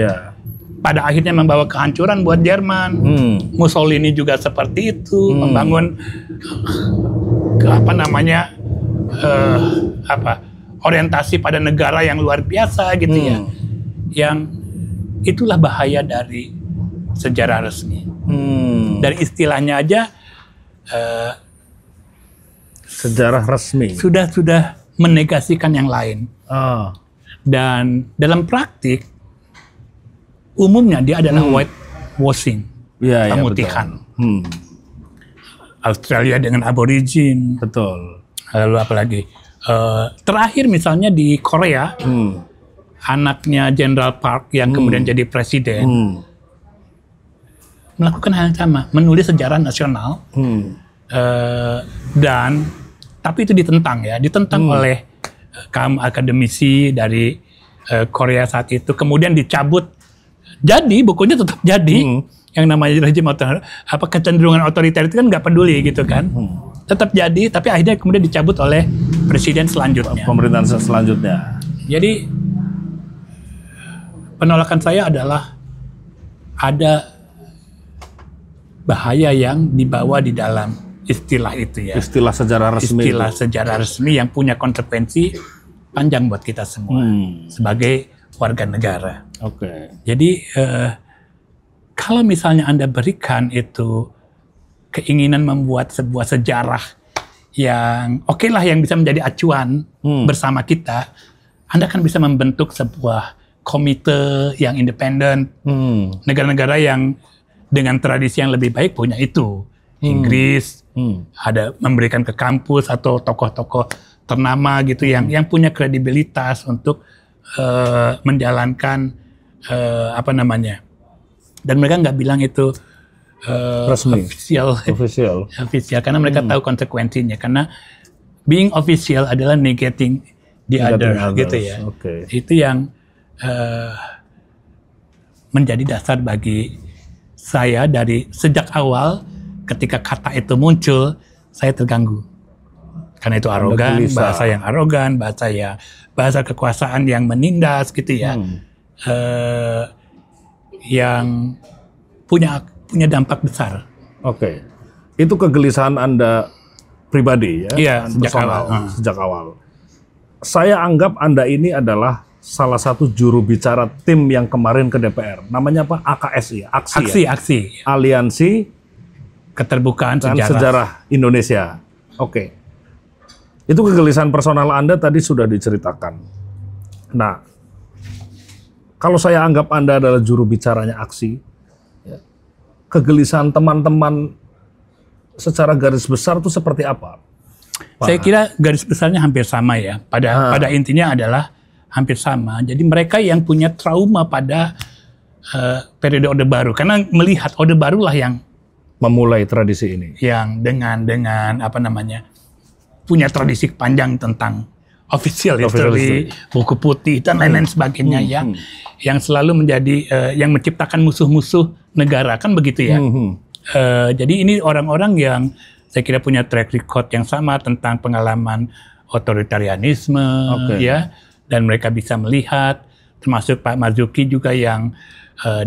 Pada akhirnya membawa kehancuran buat Jerman. Mussolini juga seperti itu, membangun orientasi pada negara yang luar biasa gitu ya. Yang itulah bahaya dari sejarah resmi. Dari istilahnya aja Sejarah resmi. Sudah menegasikan yang lain. Dan dalam praktik umumnya dia adalah whitewashing, pemutihan. Australia dengan aborigin. Betul. Lalu apalagi? Terakhir misalnya di Korea, anaknya General Park yang kemudian jadi presiden melakukan hal yang sama, menulis sejarah nasional, dan tapi itu ditentang oleh kaum akademisi dari Korea saat itu, kemudian dicabut. Jadi bukunya tetap jadi, yang namanya rejim kecenderungan otoriter itu kan nggak peduli gitu kan, tetap jadi, tapi akhirnya kemudian dicabut oleh presiden selanjutnya. Pemerintahan selanjutnya. Jadi penolakan saya adalah ada bahaya yang dibawa di dalam istilah itu ya. Istilah sejarah resmi. Istilah sejarah resmi yang punya konsekuensi panjang buat kita semua sebagai warga negara. Oke. Jadi kalau misalnya Anda berikan itu keinginan membuat sebuah sejarah yang oke lah, yang bisa menjadi acuan bersama kita, Anda kan bisa membentuk sebuah komite yang independen. Negara-negara yang dengan tradisi yang lebih baik punya itu. Inggris ada memberikan ke kampus atau tokoh-tokoh ternama gitu yang punya kredibilitas untuk menjalankan dan mereka nggak bilang itu resmi, official karena mereka tahu konsekuensinya, karena being official adalah negating the other gitu ya. Itu yang menjadi dasar bagi saya dari sejak awal. Ketika kata itu muncul, saya terganggu. Karena itu arogan, bahasa yang arogan, bahasa kekuasaan yang menindas gitu ya. Yang punya dampak besar. Oke. Itu kegelisahan Anda pribadi ya? Iya, sejak awal. Saya anggap Anda ini adalah salah satu juru bicara tim yang kemarin ke DPR. Namanya apa? AKSI, Aksi. Aliansi Keterbukaan Sejarah Indonesia. Oke. Itu kegelisahan personal Anda tadi sudah diceritakan. Nah, kalau saya anggap Anda adalah juru bicaranya aksi, ya, kegelisahan teman-teman secara garis besar itu seperti apa? Saya kira garis besarnya hampir sama ya. Pada intinya adalah hampir sama. Jadi mereka yang punya trauma pada periode Orde Baru, karena melihat Orde Baru lah yang memulai tradisi ini, yang dengan punya tradisi panjang tentang official history, buku putih dan lain-lain sebagainya yang selalu menjadi yang menciptakan musuh-musuh negara, kan begitu ya. Jadi ini orang-orang yang saya kira punya track record yang sama tentang pengalaman otoritarianisme, ya, dan mereka bisa melihat, termasuk Pak Marzuki juga yang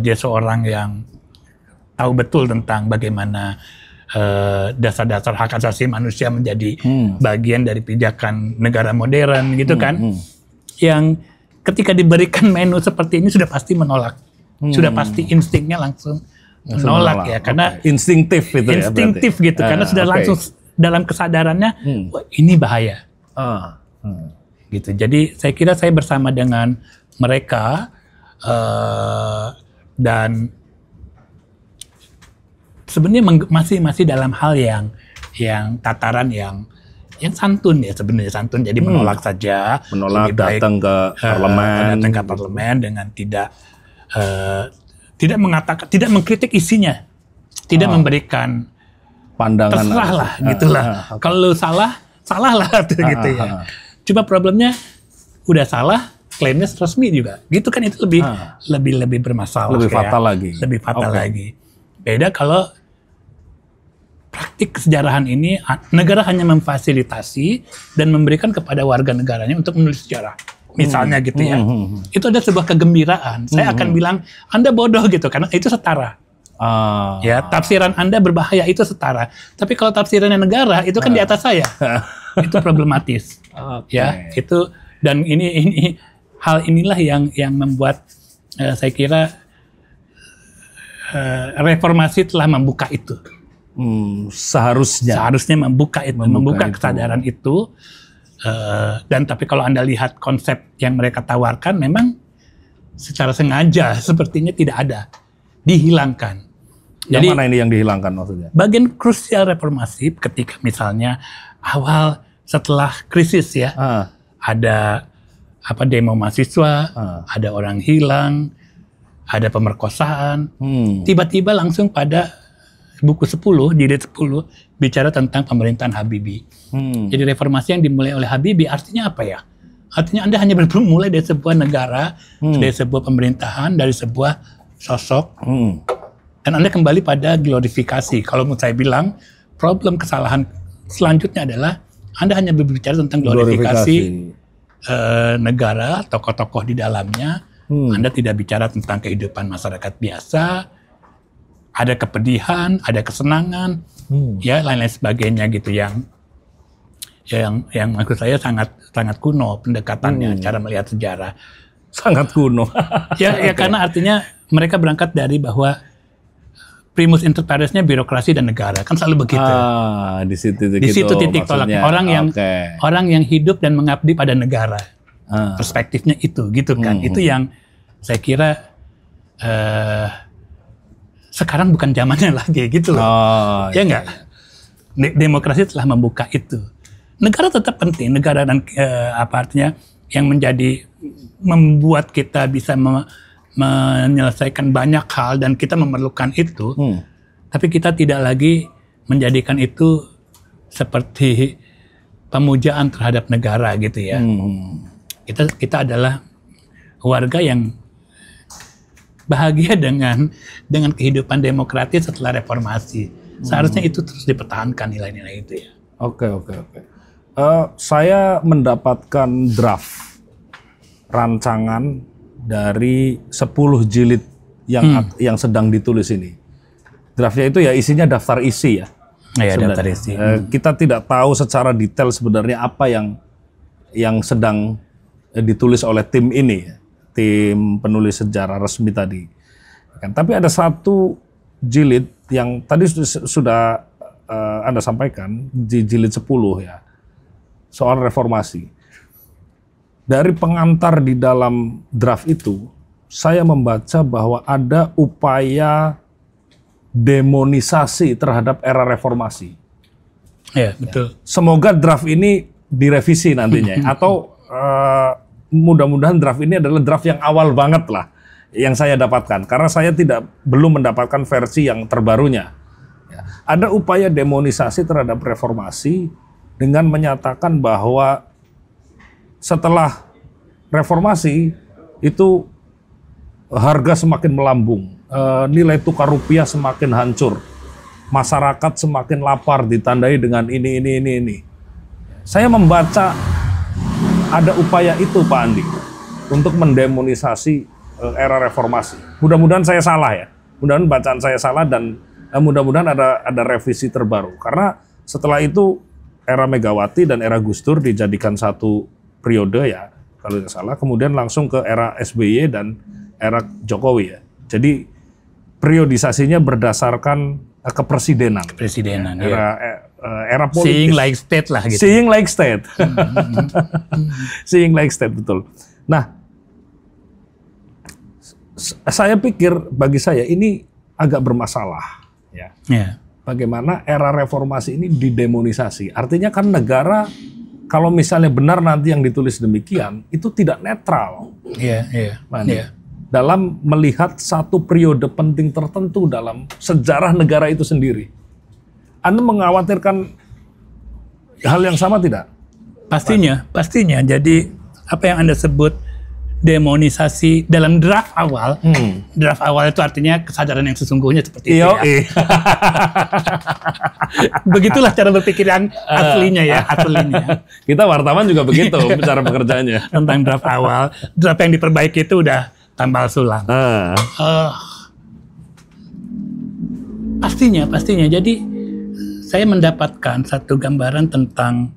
dia seorang yang tahu betul tentang bagaimana dasar-dasar hak asasi manusia menjadi bagian dari pijakan negara modern gitu kan. Yang ketika diberikan menu seperti ini sudah pasti menolak. Sudah pasti instingnya langsung menolak ya, karena instinktif itu instinktif gitu, karena sudah langsung dalam kesadarannya wah, ini bahaya. Gitu. Jadi saya kira saya bersama dengan mereka dan sebenarnya masih dalam hal yang tataran yang santun ya, sebenarnya santun. Jadi menolak saja, datang ke parlemen dengan tidak mengatakan, tidak mengkritik isinya, tidak memberikan pandangan, terserah lah gitulah. Kalau salah lah gitu ya. Cuma problemnya udah salah, klaimnya resmi juga, gitu kan, itu lebih bermasalah, lebih fatal lagi. Beda kalau praktik kesejarahan ini negara hanya memfasilitasi dan memberikan kepada warga negaranya untuk menulis sejarah, misalnya gitu ya. Itu ada sebuah kegembiraan. Saya akan bilang Anda bodoh gitu, karena itu setara. Ya, tafsiran Anda berbahaya, itu setara. Tapi kalau tafsirannya negara, itu kan di atas saya. Itu problematis. Ya, itu, dan ini hal inilah yang membuat saya kira reformasi telah membuka itu. Seharusnya membuka kesadaran itu. Dan tapi kalau Anda lihat konsep yang mereka tawarkan, memang secara sengaja sepertinya tidak ada, dihilangkan. Yang mana ini yang dihilangkan maksudnya? Bagian krusial reformasi ketika misalnya awal setelah krisis ya, ada demo mahasiswa, ada orang hilang, ada pemerkosaan, tiba-tiba langsung pada buku 10, jilid 10 bicara tentang pemerintahan Habibie. Jadi reformasi yang dimulai oleh Habibie artinya apa ya? Artinya Anda hanya bermulai dari sebuah negara, dari sebuah pemerintahan, dari sebuah sosok, dan Anda kembali pada glorifikasi. Kalau mau saya bilang, problem kesalahan selanjutnya adalah Anda hanya berbicara tentang glorifikasi. Negara, tokoh-tokoh di dalamnya. Anda tidak bicara tentang kehidupan masyarakat biasa, ada kepedihan, ada kesenangan, ya lain-lain sebagainya gitu yang maksud saya sangat kuno pendekatannya, cara melihat sejarah. Sangat kuno. ya karena artinya mereka berangkat dari bahwa primus inter pares-nya birokrasi dan negara, kan selalu begitu. Di situ titik tolaknya. Orang yang hidup dan mengabdi pada negara. Perspektifnya itu gitu kan. Itu yang saya kira sekarang bukan zamannya lagi gitu loh. Ya enggak? Demokrasi telah membuka itu. Negara tetap penting, negara dan artinya yang membuat kita bisa menyelesaikan banyak hal dan kita memerlukan itu. Tapi kita tidak lagi menjadikan itu seperti pemujaan terhadap negara gitu ya. Kita adalah warga yang bahagia dengan kehidupan demokratis setelah reformasi. Seharusnya itu terus dipertahankan nilai-nilai itu ya. Oke. Saya mendapatkan draft rancangan dari 10 jilid yang sedang ditulis ini. Draftnya itu ya isinya daftar isi ya. Iya, daftar isi. Kita tidak tahu secara detail sebenarnya apa yang sedang ditulis oleh tim ini, tim penulis sejarah resmi tadi. Tapi ada satu jilid yang tadi sudah Anda sampaikan di jilid 10 ya, soal reformasi. Dari pengantar di dalam draft itu, saya membaca bahwa ada upaya demonisasi terhadap era reformasi. Ya, betul. Semoga draft ini direvisi nantinya, atau mudah-mudahan draft ini adalah draft yang awal banget lah yang saya dapatkan, karena saya belum mendapatkan versi yang terbarunya. Ya. Ada upaya demonisasi terhadap reformasi dengan menyatakan bahwa setelah reformasi itu harga semakin melambung, nilai tukar rupiah semakin hancur, masyarakat semakin lapar ditandai dengan ini. Saya membaca ada upaya itu Pak Andi untuk mendemonisasi era reformasi. Mudah-mudahan saya salah ya. Mudah-mudahan bacaan saya salah dan mudah-mudahan ada revisi terbaru. Karena setelah itu era Megawati dan era Gus Dur dijadikan satu periode ya, kalau tidak salah. Kemudian langsung ke era SBY dan era Jokowi ya. Jadi periodisasinya berdasarkan kepresidenan. Era politis. Seeing like state lah gitu. Seeing like state. Seeing like state, betul. Nah, saya pikir bagi saya ini agak bermasalah. Ya. Yeah. Bagaimana era reformasi ini didemonisasi. Artinya kan negara, kalau misalnya benar nanti yang ditulis demikian, itu tidak netral. Iya. Dalam melihat satu periode penting tertentu dalam sejarah negara itu sendiri. Anda mengkhawatirkan hal yang sama tidak? Pastinya. Jadi apa yang Anda sebut demonisasi dalam draft awal, draft awal itu artinya kesadaran yang sesungguhnya seperti itu ya. Begitulah cara berpikir yang aslinya ya, aslinya. Kita wartawan juga begitu cara bekerjanya. Tentang draft awal, draft yang diperbaiki itu udah tambal sulam. Pastinya. Jadi saya mendapatkan satu gambaran tentang,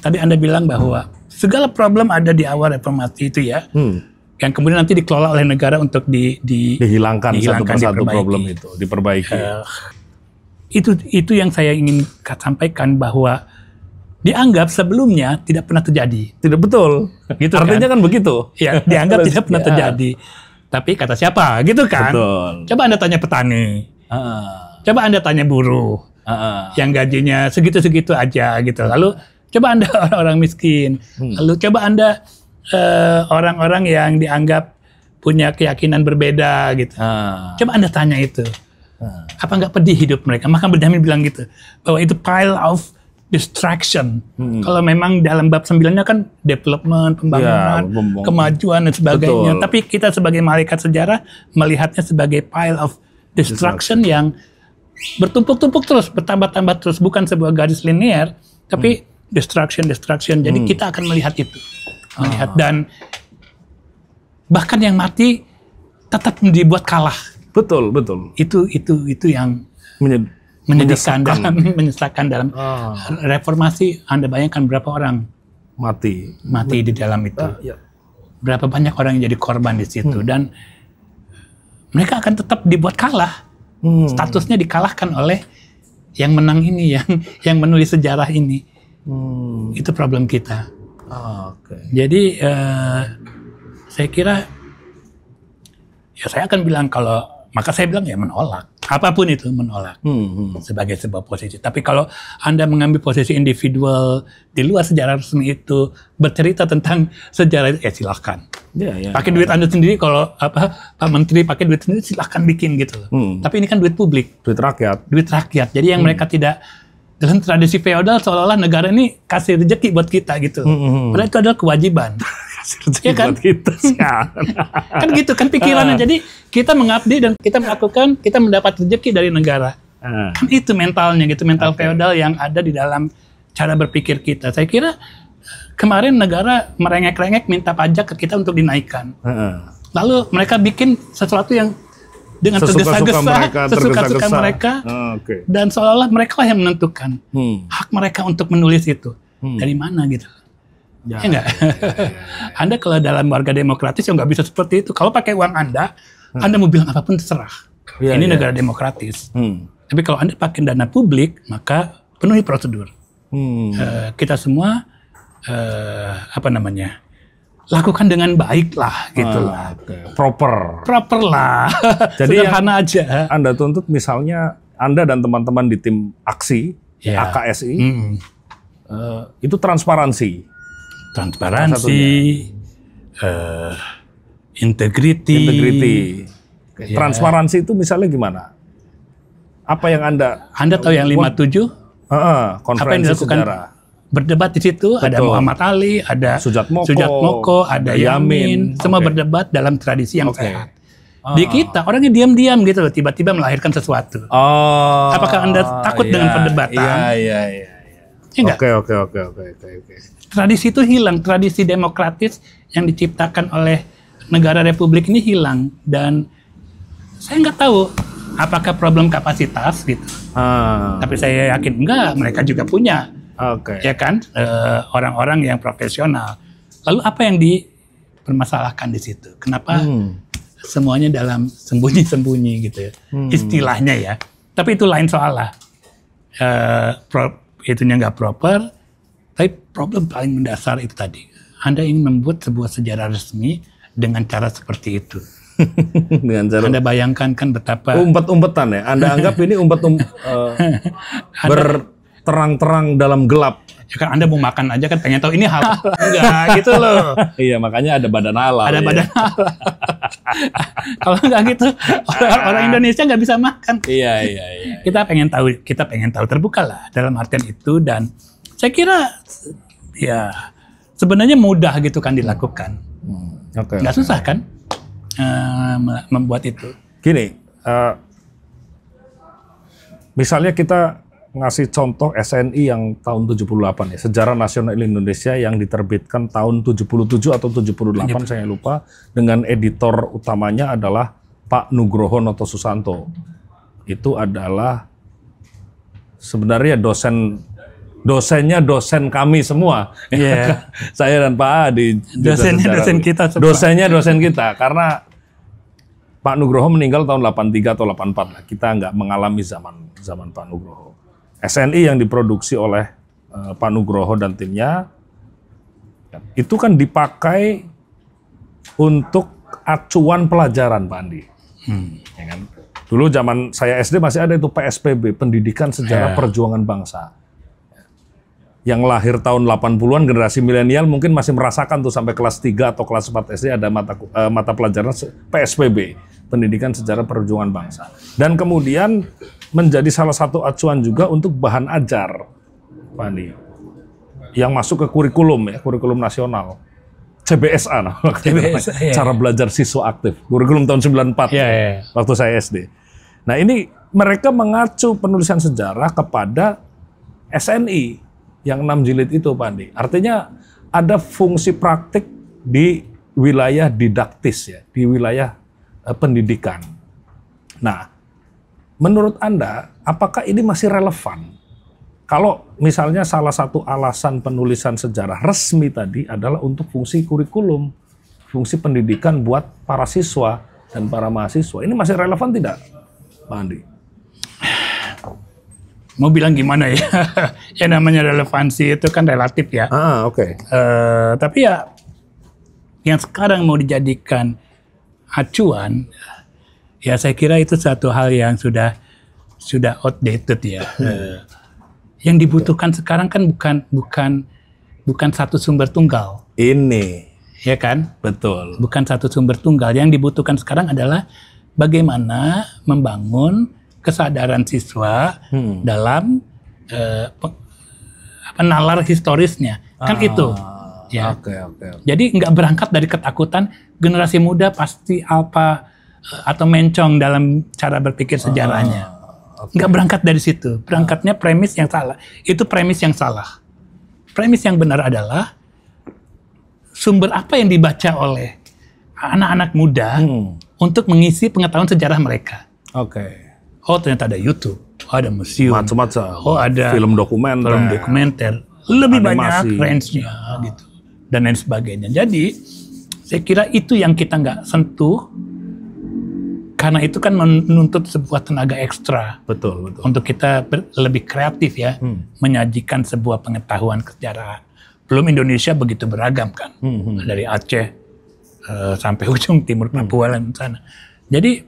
tadi Anda bilang bahwa segala problem ada di awal reformasi itu ya, yang kemudian nanti dikelola oleh negara untuk dihilangkan satu persatu problem itu, diperbaiki. Itu yang saya ingin sampaikan, bahwa dianggap sebelumnya tidak pernah terjadi. Tidak betul. Gitu artinya kan begitu. Ya, dianggap tidak pernah terjadi. Tapi kata siapa? Gitu kan. Betul. Coba Anda tanya petani. Coba Anda tanya buruh. Yang gajinya segitu-segitu aja gitu. Lalu coba Anda orang-orang miskin. Lalu coba Anda orang-orang yang dianggap punya keyakinan berbeda gitu. Coba Anda tanya itu. Apa nggak pedih hidup mereka? Maka Benjamin bilang gitu, bahwa itu pile of distraction. Kalau memang dalam bab 9-nya kan development, pembangunan, kemajuan dan sebagainya. Betul. Tapi kita sebagai malaikat sejarah melihatnya sebagai pile of distraction yang bertumpuk-tumpuk terus, bertambah-tambah terus, bukan sebuah garis linear, tapi distraction. Jadi kita akan melihat itu, dan bahkan yang mati tetap dibuat kalah. Betul. Itu yang menyedihkan dan menyesakan dalam reformasi. Anda bayangkan berapa orang mati di dalam itu. Berapa banyak orang yang jadi korban di situ, dan mereka akan tetap dibuat kalah. Statusnya dikalahkan oleh yang menang ini, yang menulis sejarah ini. Itu problem kita. Jadi saya kira, ya saya akan bilang maka saya bilang ya menolak. Apapun itu menolak sebagai sebuah posisi. Tapi kalau Anda mengambil posisi individual di luar sejarah resmi itu, bercerita tentang sejarah, ya silahkan. Pakai duit Anda sendiri, kalau Pak Menteri pakai duit sendiri, silahkan bikin gitu loh. Tapi ini kan duit publik. Duit rakyat. Jadi yang mereka tidak, dalam tradisi feodal seolah-olah negara ini kasih rezeki buat kita gitu. Padahal itu adalah kewajiban. Ya kan? Kan gitu kan pikirannya. Jadi kita mengabdi dan kita melakukan, kita mendapat rezeki dari negara. Kan itu mentalnya gitu, mental feodal yang ada di dalam cara berpikir kita. Saya kira kemarin negara merengek-rengek minta pajak ke kita untuk dinaikkan. Lalu mereka bikin sesuatu yang dengan tergesa-gesa, sesuka-suka mereka, dan seolah-olah mereka yang menentukan hak mereka untuk menulis itu. Dari mana gitu. Ya enggak? Anda kalau dalam warga demokratis ya nggak bisa seperti itu. Kalau pakai uang Anda mau bilang apapun terserah. Ini negara demokratis. Tapi kalau Anda pakai dana publik, maka penuhi prosedur. Kita semua lakukan dengan baik lah, gitu lah. Proper lah. Jadi sederhana aja. Anda tuntut misalnya Anda dan teman-teman di tim aksi AKSI itu transparansi, integrity. Transparansi itu misalnya gimana? Apa yang Anda tahu yang 57? Apa yang dilakukan? Sejarah. Berdebat di situ. Betul. Ada Muhammad Ali, ada Sujat Moko, ada Yamin. Semua berdebat dalam tradisi yang sehat. Di kita orangnya diam-diam gitu loh, tiba-tiba melahirkan sesuatu. Apakah Anda takut dengan perdebatan? Oke. Tradisi itu hilang, tradisi demokratis yang diciptakan oleh negara republik ini hilang, dan saya nggak tahu apakah problem kapasitas gitu. Tapi saya yakin enggak, mereka juga punya, ya kan, orang-orang yang profesional. Lalu apa yang dipermasalahkan di situ? Kenapa semuanya dalam sembunyi-sembunyi gitu ya, istilahnya ya. Tapi itu lain soal lah. Itunya nggak proper. Tapi problem paling mendasar itu tadi. Anda ingin membuat sebuah sejarah resmi dengan cara seperti itu. Dengan cara Anda bayangkan kan betapa umpet-umpetan ya. Anda anggap ini berterang-terang dalam gelap. Ya kan Anda mau makan aja kan pengen tahu ini halal enggak gitu loh. Iya, makanya ada badan halal. Ada badan halal. Kalau enggak gitu orang Indonesia nggak bisa makan. Iya. Kita pengen tahu terbuka lah dalam artian itu, dan saya kira ya sebenarnya mudah gitu kan dilakukan. Nggak susah kan membuat itu. Gini, misalnya kita ngasih contoh SNI yang tahun 78 ya, Sejarah Nasional Indonesia yang diterbitkan tahun 77 atau 78 saya lupa, dengan editor utamanya adalah Pak Nugroho Noto Susanto. Itu adalah sebenarnya dosennya dosen kami semua. Saya dan Pak Adi. Dosen kita semua. Dosen kita, karena Pak Nugroho meninggal tahun 83 atau 84 lah. Kita nggak mengalami zaman Pak Nugroho. SNI yang diproduksi oleh Pak Nugroho dan timnya itu kan dipakai untuk acuan pelajaran, Pak Andi. Ya kan? Dulu zaman saya SD masih ada itu PSPB, Pendidikan Sejarah Perjuangan Bangsa. Yang lahir tahun 80-an, generasi milenial mungkin masih merasakan tuh sampai kelas 3 atau kelas 4 SD ada mata pelajaran PSPB, Pendidikan Sejarah Perjuangan Bangsa. Dan kemudian menjadi salah satu acuan juga untuk bahan ajar, Pak Andi, yang masuk ke kurikulum ya, kurikulum nasional. CBSA, cara belajar siswa aktif, kurikulum tahun 94 waktu saya SD. Nah ini mereka mengacu penulisan sejarah kepada SNI yang 6 jilid itu, Pak Andi. Artinya ada fungsi praktik di wilayah didaktis ya, di wilayah pendidikan. Nah, menurut Anda, apakah ini masih relevan? Kalau misalnya salah satu alasan penulisan sejarah resmi tadi adalah untuk fungsi kurikulum, fungsi pendidikan buat para siswa dan para mahasiswa. Ini masih relevan tidak, Pak Andi? Mau bilang gimana ya? Ya namanya relevansi itu kan relatif ya. Oke. Tapi ya yang sekarang mau dijadikan acuan, ya saya kira itu satu hal yang sudah outdated ya. Yang dibutuhkan sekarang kan bukan satu sumber tunggal. Ini, ya kan? Betul. Bukan satu sumber tunggal. Yang dibutuhkan sekarang adalah bagaimana membangun kesadaran siswa dalam nalar historisnya. Kan itu. Ya. Oke. Jadi nggak berangkat dari ketakutan generasi muda pasti apa atau mencong dalam cara berpikir sejarahnya. Nggak berangkat dari situ. Berangkatnya premis yang salah. Itu premis yang salah. Premis yang benar adalah sumber apa yang dibaca oleh anak-anak muda untuk mengisi pengetahuan sejarah mereka. Oke. Oh ternyata ada YouTube, ada museum, macam-macam. Oh ada film dokumenter, lebih animasi. Banyak range-nya gitu dan lain sebagainya. Jadi saya kira itu yang kita nggak sentuh. Karena itu kan menuntut sebuah tenaga ekstra. Betul. Untuk kita lebih kreatif ya, menyajikan sebuah pengetahuan sejarah. Belum Indonesia begitu beragam kan, dari Aceh sampai ujung timur Papua dan sana. Jadi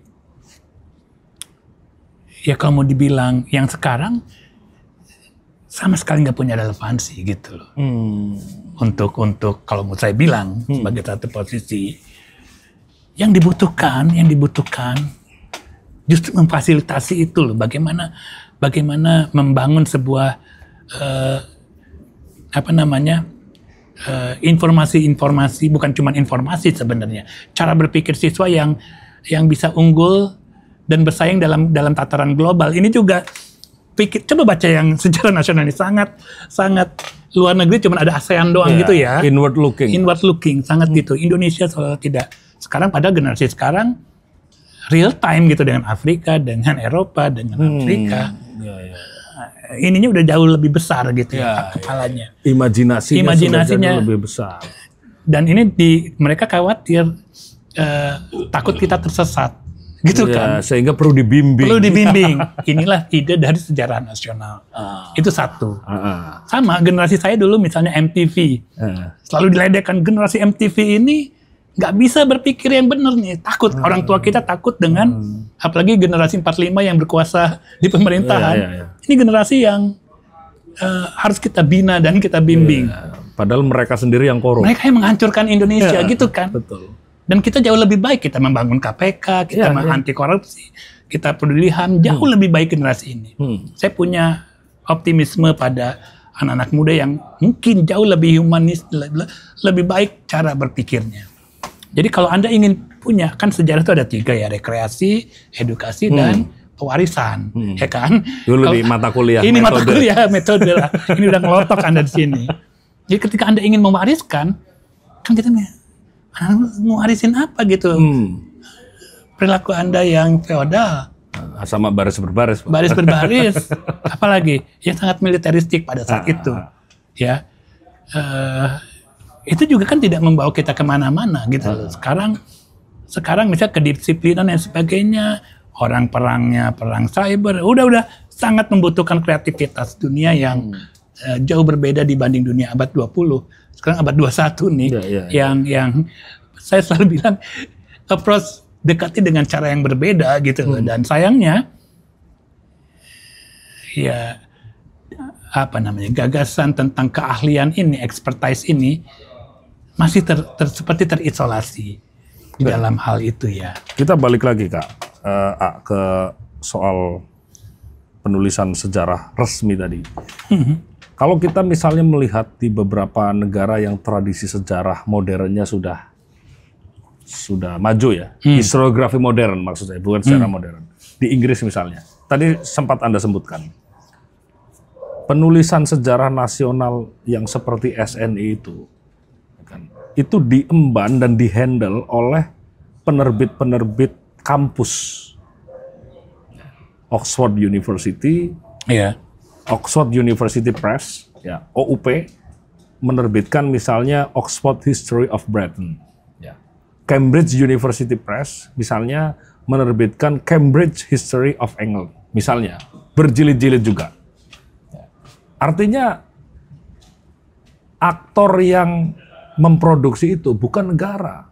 ya kalau mau dibilang yang sekarang sama sekali nggak punya relevansi gitu loh. Untuk kalau mau saya bilang sebagai satu posisi. Yang dibutuhkan justru memfasilitasi itu loh. Bagaimana membangun sebuah informasi, bukan cuma informasi sebenarnya. Cara berpikir siswa yang bisa unggul dan bersaing dalam tataran global. Ini juga coba baca yang sejarah nasional ini sangat luar negeri, cuma ada ASEAN doang gitu ya. Inward looking sangat gitu. Indonesia selalu tidak. Sekarang pada generasi sekarang real time gitu dengan Afrika, dengan Eropa, dengan Afrika. Ininya udah jauh lebih besar gitu ya kepalanya. Imajinasinya lebih besar. Dan ini mereka khawatir takut kita tersesat. Gitu kan. Sehingga perlu dibimbing. Inilah ide dari sejarah nasional. Itu satu. Sama generasi saya dulu misalnya MTV. Selalu diledekkan generasi MTV ini nggak bisa berpikir yang benar nih. Takut. Orang tua kita takut dengan apalagi generasi 45 yang berkuasa di pemerintahan. Ini generasi yang harus kita bina dan kita bimbing. Padahal mereka sendiri yang korup. Mereka yang menghancurkan Indonesia gitu kan. Betul. Dan kita jauh lebih baik, kita membangun KPK, kita anti korupsi, kita peduli HAM, jauh lebih baik generasi ini. Saya punya optimisme pada anak-anak muda yang mungkin jauh lebih humanis, lebih baik cara berpikirnya. Jadi kalau Anda ingin punya, kan sejarah itu ada 3 ya, rekreasi, edukasi, dan pewarisan, ya kan? Dulu di mata kuliah. Ini mata kuliah, metode lah. Ini udah ngelotok Anda di sini. Jadi ketika Anda ingin mewariskan, kan kita mewarisin apa gitu? Perilaku Anda yang feodal. Sama baris berbaris. Baris berbaris. Apalagi yang sangat militeristik pada saat itu. Ya. Itu juga kan tidak membawa kita kemana-mana gitu. Sekarang sekarang misalnya kedisiplinan dan sebagainya, orang perangnya perang cyber, udah sangat membutuhkan kreativitas dunia yang jauh berbeda dibanding dunia abad 20. Sekarang abad 21 nih, yang saya selalu bilang approach dekati dengan cara yang berbeda gitu loh. Dan sayangnya ya gagasan tentang keahlian ini, expertise ini masih seperti terisolasi di dalam hal itu ya. Kita balik lagi Kak ke soal penulisan sejarah resmi tadi. Kalau kita misalnya melihat di beberapa negara yang tradisi sejarah modernnya sudah maju ya, historiografi modern maksud saya, bukan sejarah modern. Di Inggris misalnya, tadi sempat Anda sebutkan, penulisan sejarah nasional yang seperti SNI itu diemban dan dihandle oleh penerbit-penerbit kampus. Oxford University, Oxford University Press, OUP, menerbitkan misalnya Oxford History of Britain. Cambridge University Press, misalnya menerbitkan Cambridge History of England, misalnya. Berjilid-jilid juga. Artinya, aktor yang memproduksi itu bukan negara.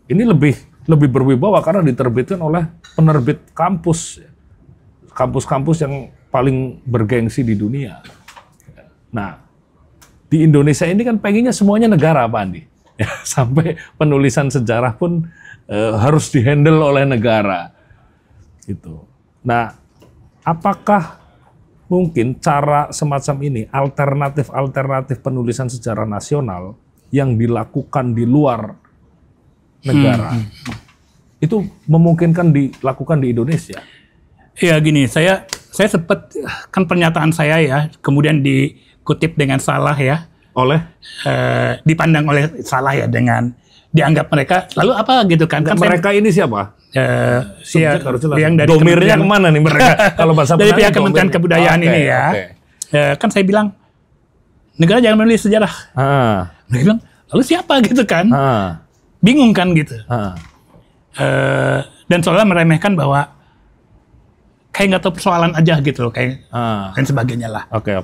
Ini lebih berwibawa karena diterbitkan oleh penerbit kampus. Kampus-kampus yang paling bergengsi di dunia. Nah, di Indonesia ini kan pengennya semuanya negara, Pak Andi. Sampai penulisan sejarah pun harus dihandle oleh negara. Gitu. Nah, apakah mungkin cara semacam ini, alternatif penulisan sejarah nasional yang dilakukan di luar negara, itu memungkinkan dilakukan di Indonesia? Ya gini, saya sempat, kan pernyataan saya ya, kemudian dikutip dengan salah ya, dipandang oleh salah ya, dengan dianggap mereka lalu apa gitu kan? Mereka ini siapa? Yang dari domirnya kemana nih mereka? Kalau bahasa dari pihak Kementerian Kebudayaan ini ya, kan saya bilang negara jangan menulis sejarah. Mereka bilang lalu siapa gitu kan? Bingung kan gitu. Dan seolah meremehkan bahwa kayak nggak tahu persoalan aja gitu loh, kayak dan sebagainya lah. Oke.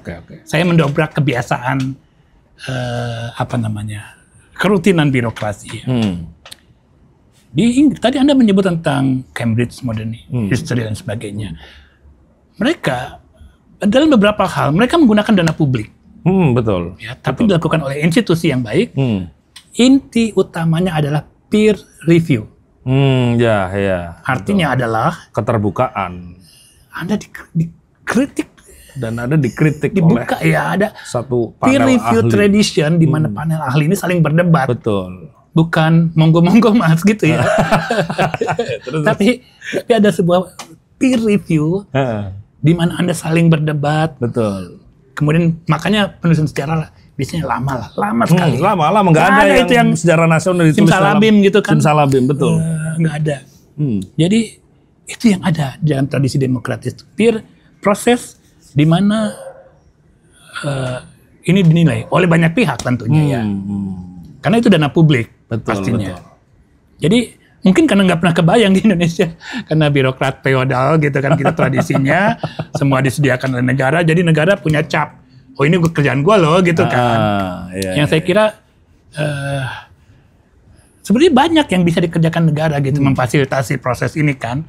Saya mendobrak kebiasaan kerutinan birokrasi. Di Inggris tadi Anda menyebut tentang Cambridge Modern History dan sebagainya. Mereka dalam beberapa hal mereka menggunakan dana publik. Betul. Ya, tapi dilakukan oleh institusi yang baik. Inti utamanya adalah peer review. Artinya adalah keterbukaan. Anda dikritik dan ada dikritik dibuka oleh ada satu peer panel review ahli. Tradition di mana panel ahli ini saling berdebat. Betul. Bukan monggo-monggo mas gitu ya. tapi ada sebuah peer review di mana Anda saling berdebat. Betul. Kemudian makanya penulisan sejarah biasanya lama sekali. Lama nggak ada yang sejarah nasional ditulis simsalabim gitu kan. Simsalabim, betul. Nggak ada. Jadi itu yang ada dalam tradisi demokratis. Peer proses di mana ini dinilai oleh banyak pihak tentunya ya. Karena itu dana publik pastinya. Betul. Jadi mungkin karena nggak pernah kebayang di Indonesia, karena birokrat feodal gitu kan kita tradisinya semua disediakan oleh negara, jadi negara punya cap. Oh ini kerjaan gue loh gitu kan. Yang saya kira sebenarnya banyak yang bisa dikerjakan negara gitu, memfasilitasi proses ini kan.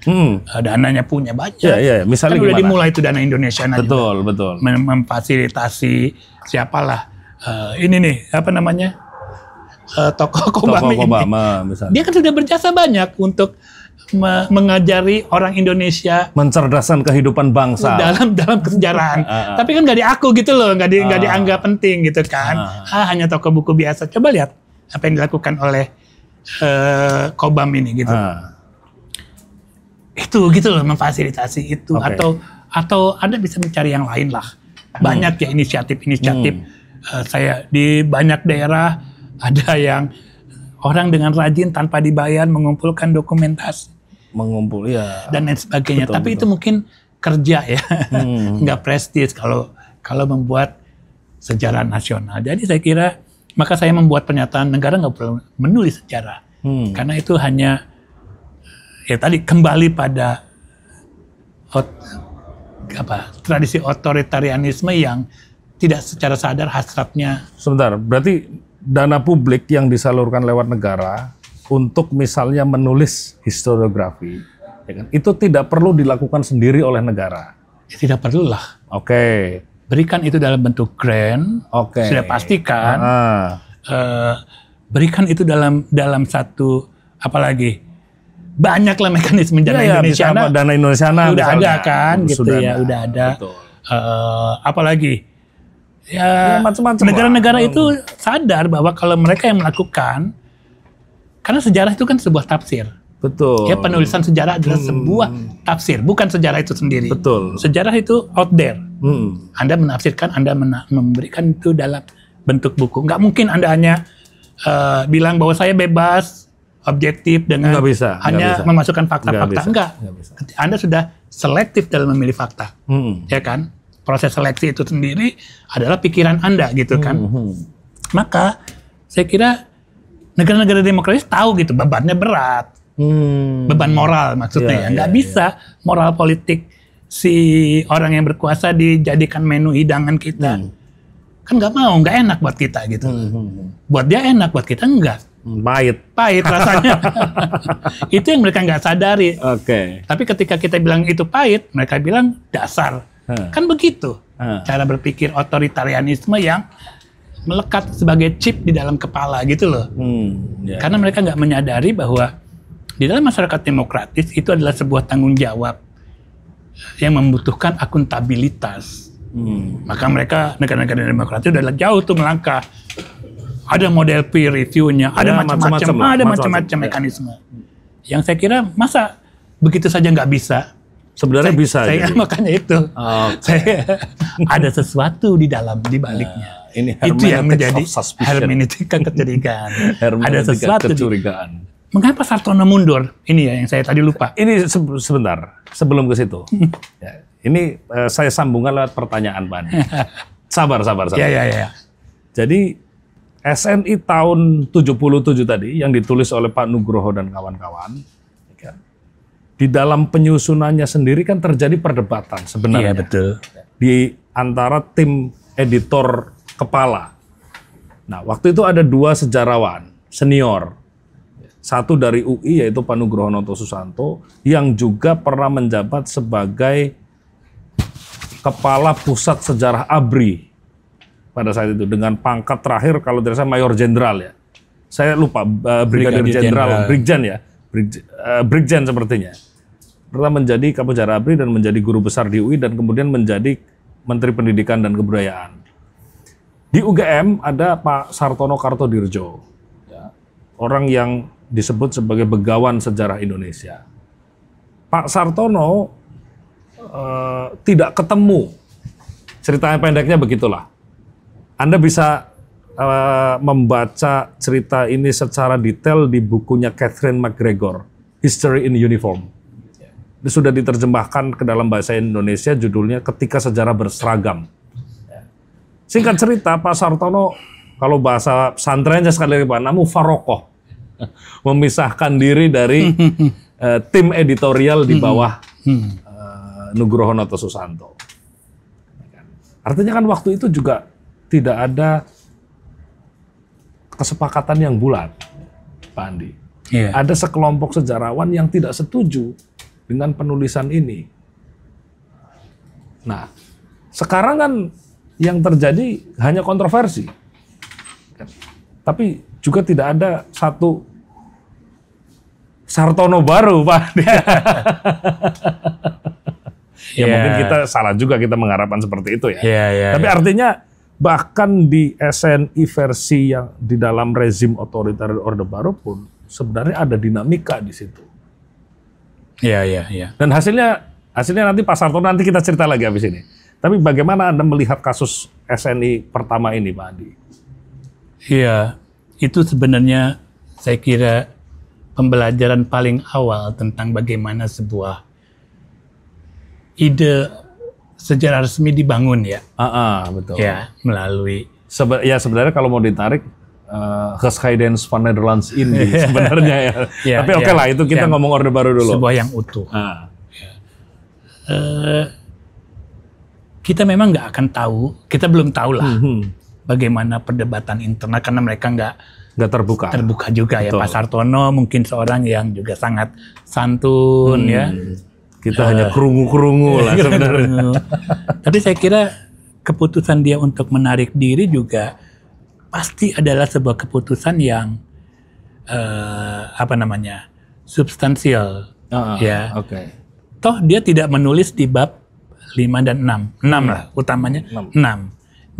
Dananya punya banyak. Misalnya kan udah gimana? Dimulai itu dana Indonesia. Betul. Memfasilitasi siapalah ini nih tokoh Kobama ini. Misalnya. Dia kan sudah berjasa banyak untuk mengajari orang Indonesia mencerdaskan kehidupan bangsa dalam kesejarahan. Tapi kan nggak diaku gitu loh, nggak dianggap penting gitu kan. Hanya tokoh buku biasa. Coba lihat apa yang dilakukan oleh Kobam ini gitu. Itu gitu loh, memfasilitasi itu. Atau Anda bisa mencari yang lain lah. Banyak ya inisiatif. Saya di banyak daerah ada yang orang dengan rajin tanpa dibayar mengumpulkan dokumentasi, dan lain sebagainya. Tapi itu mungkin kerja ya, nggak prestis kalau membuat sejarah nasional. Jadi saya kira maka saya membuat pernyataan negara nggak perlu menulis sejarah. Karena itu hanya ya tadi kembali pada tradisi otoritarianisme yang tidak secara sadar hasratnya. Sebentar, berarti dana publik yang disalurkan lewat negara untuk misalnya menulis historiografi, ya kan, itu tidak perlu dilakukan sendiri oleh negara. Ya, tidak perlulah. Oke. Berikan itu dalam bentuk grant. Oke. Sudah pastikan. Berikan itu dalam satu apalagi banyaklah mekanisme dana Indonesia. Dana Indonesia udah ada kan, gitu ya, udah ada. Apalagi ya macam-macam negara-negara itu sadar bahwa kalau mereka yang melakukan, karena sejarah itu kan sebuah tafsir. Betul. Ya, penulisan sejarah adalah sebuah tafsir, bukan sejarah itu sendiri. Betul. Sejarah itu out there. Anda menafsirkan, Anda memberikan itu dalam bentuk buku. Nggak mungkin Anda hanya bilang bahwa saya bebas, objektif dengan hanya memasukkan fakta-fakta. Enggak. Anda sudah selektif dalam memilih fakta. Ya kan? Proses seleksi itu sendiri adalah pikiran Anda gitu kan. Maka saya kira negara-negara demokratis tahu gitu bebannya berat. Beban moral maksudnya ya. Nggak bisa moral politik si orang yang berkuasa dijadikan menu hidangan kita. Kan nggak mau, nggak enak buat kita gitu. Buat dia enak, buat kita enggak. Pahit rasanya. Itu yang mereka nggak sadari. Tapi ketika kita bilang itu pahit, mereka bilang dasar. Kan begitu cara berpikir otoritarianisme yang melekat sebagai chip di dalam kepala gitu loh. Karena mereka nggak menyadari bahwa di dalam masyarakat demokratis itu adalah sebuah tanggung jawab yang membutuhkan akuntabilitas. Maka mereka negara-negara demokratis udah jauh tuh melangkah. Ada model peer review-nya, ada macam-macam mekanisme. Yang saya kira masa begitu saja nggak bisa. Sebenarnya bisa. Makanya itu. Ada sesuatu di baliknya. Ini itu yang menjadi hermeneutika kecurigaan. Ada sesuatu kecurigaan. Mengapa Sartono mundur? Ini ya yang saya tadi lupa. Ini sebentar, sebelum ke situ. Ini saya sambungkan lewat pertanyaan Pak Andi. Sabar. Ya. Jadi SNI tahun 77 tadi yang ditulis oleh Pak Nugroho dan kawan-kawan, di dalam penyusunannya sendiri kan terjadi perdebatan sebenarnya. Iya, betul. Di antara tim editor kepala. Nah, waktu itu ada dua sejarawan senior. Satu dari UI yaitu Pak Nugroho Noto Susanto yang juga pernah menjabat sebagai kepala pusat sejarah ABRI pada saat itu dengan pangkat terakhir kalau tidak salah mayor jenderal ya. Saya lupa brigadir jenderal, brigjen ya. Brigjen sepertinya. Pernah menjadi Kapoljar ABRI dan menjadi guru besar di UI dan kemudian menjadi Menteri Pendidikan dan Kebudayaan. Di UGM ada Pak Sartono Kartodirjo, ya, orang yang disebut sebagai begawan sejarah Indonesia. Pak Sartono tidak ketemu, ceritanya pendeknya begitulah. Anda bisa membaca cerita ini secara detail di bukunya Catherine McGregor, History in Uniform. Ini sudah diterjemahkan ke dalam bahasa Indonesia, judulnya Ketika Sejarah Berseragam. Singkat cerita, Pak Sartono, kalau bahasa pesantrennya sekali lagi Pak, namu farokoh, memisahkan diri dari tim editorial di bawah Nugroho Noto Susanto. Artinya kan waktu itu juga tidak ada kesepakatan yang bulat, Pak Andi. Yeah. Ada sekelompok sejarawan yang tidak setuju dengan penulisan ini. Nah, sekarang kan yang terjadi hanya kontroversi. Tapi juga tidak ada satu Sartono baru, Pak. Ya mungkin kita salah juga kita mengharapkan seperti itu ya. Tapi artinya bahkan di SNI versi yang di dalam rezim otoriter Orde Baru pun sebenarnya ada dinamika di situ. Iya. Dan hasilnya nanti Pak Sartono nanti kita cerita lagi habis ini. Tapi bagaimana Anda melihat kasus SNI pertama ini, Pak Andi? Iya, itu sebenarnya saya kira pembelajaran paling awal tentang bagaimana sebuah ide sejarah resmi dibangun ya. Betul. Ya, melalui ya sebenarnya kalau mau ditarik Geschiedens van Nederlands ini sebenarnya ya. Tapi oke lah, itu kita ngomong Orde Baru dulu. Sebuah yang utuh. Kita memang nggak akan tahu, kita belum tahu lah bagaimana perdebatan internal karena mereka nggak terbuka juga. Betul. Ya Pak Sartono mungkin seorang yang juga sangat santun ya. Kita hanya kerungu-kerungu lah sebenarnya. Tapi saya kira keputusan dia untuk menarik diri juga pasti adalah sebuah keputusan yang substansial. Ya. Okay. Toh dia tidak menulis di bab 5 dan 6. 6 lah utamanya. 6.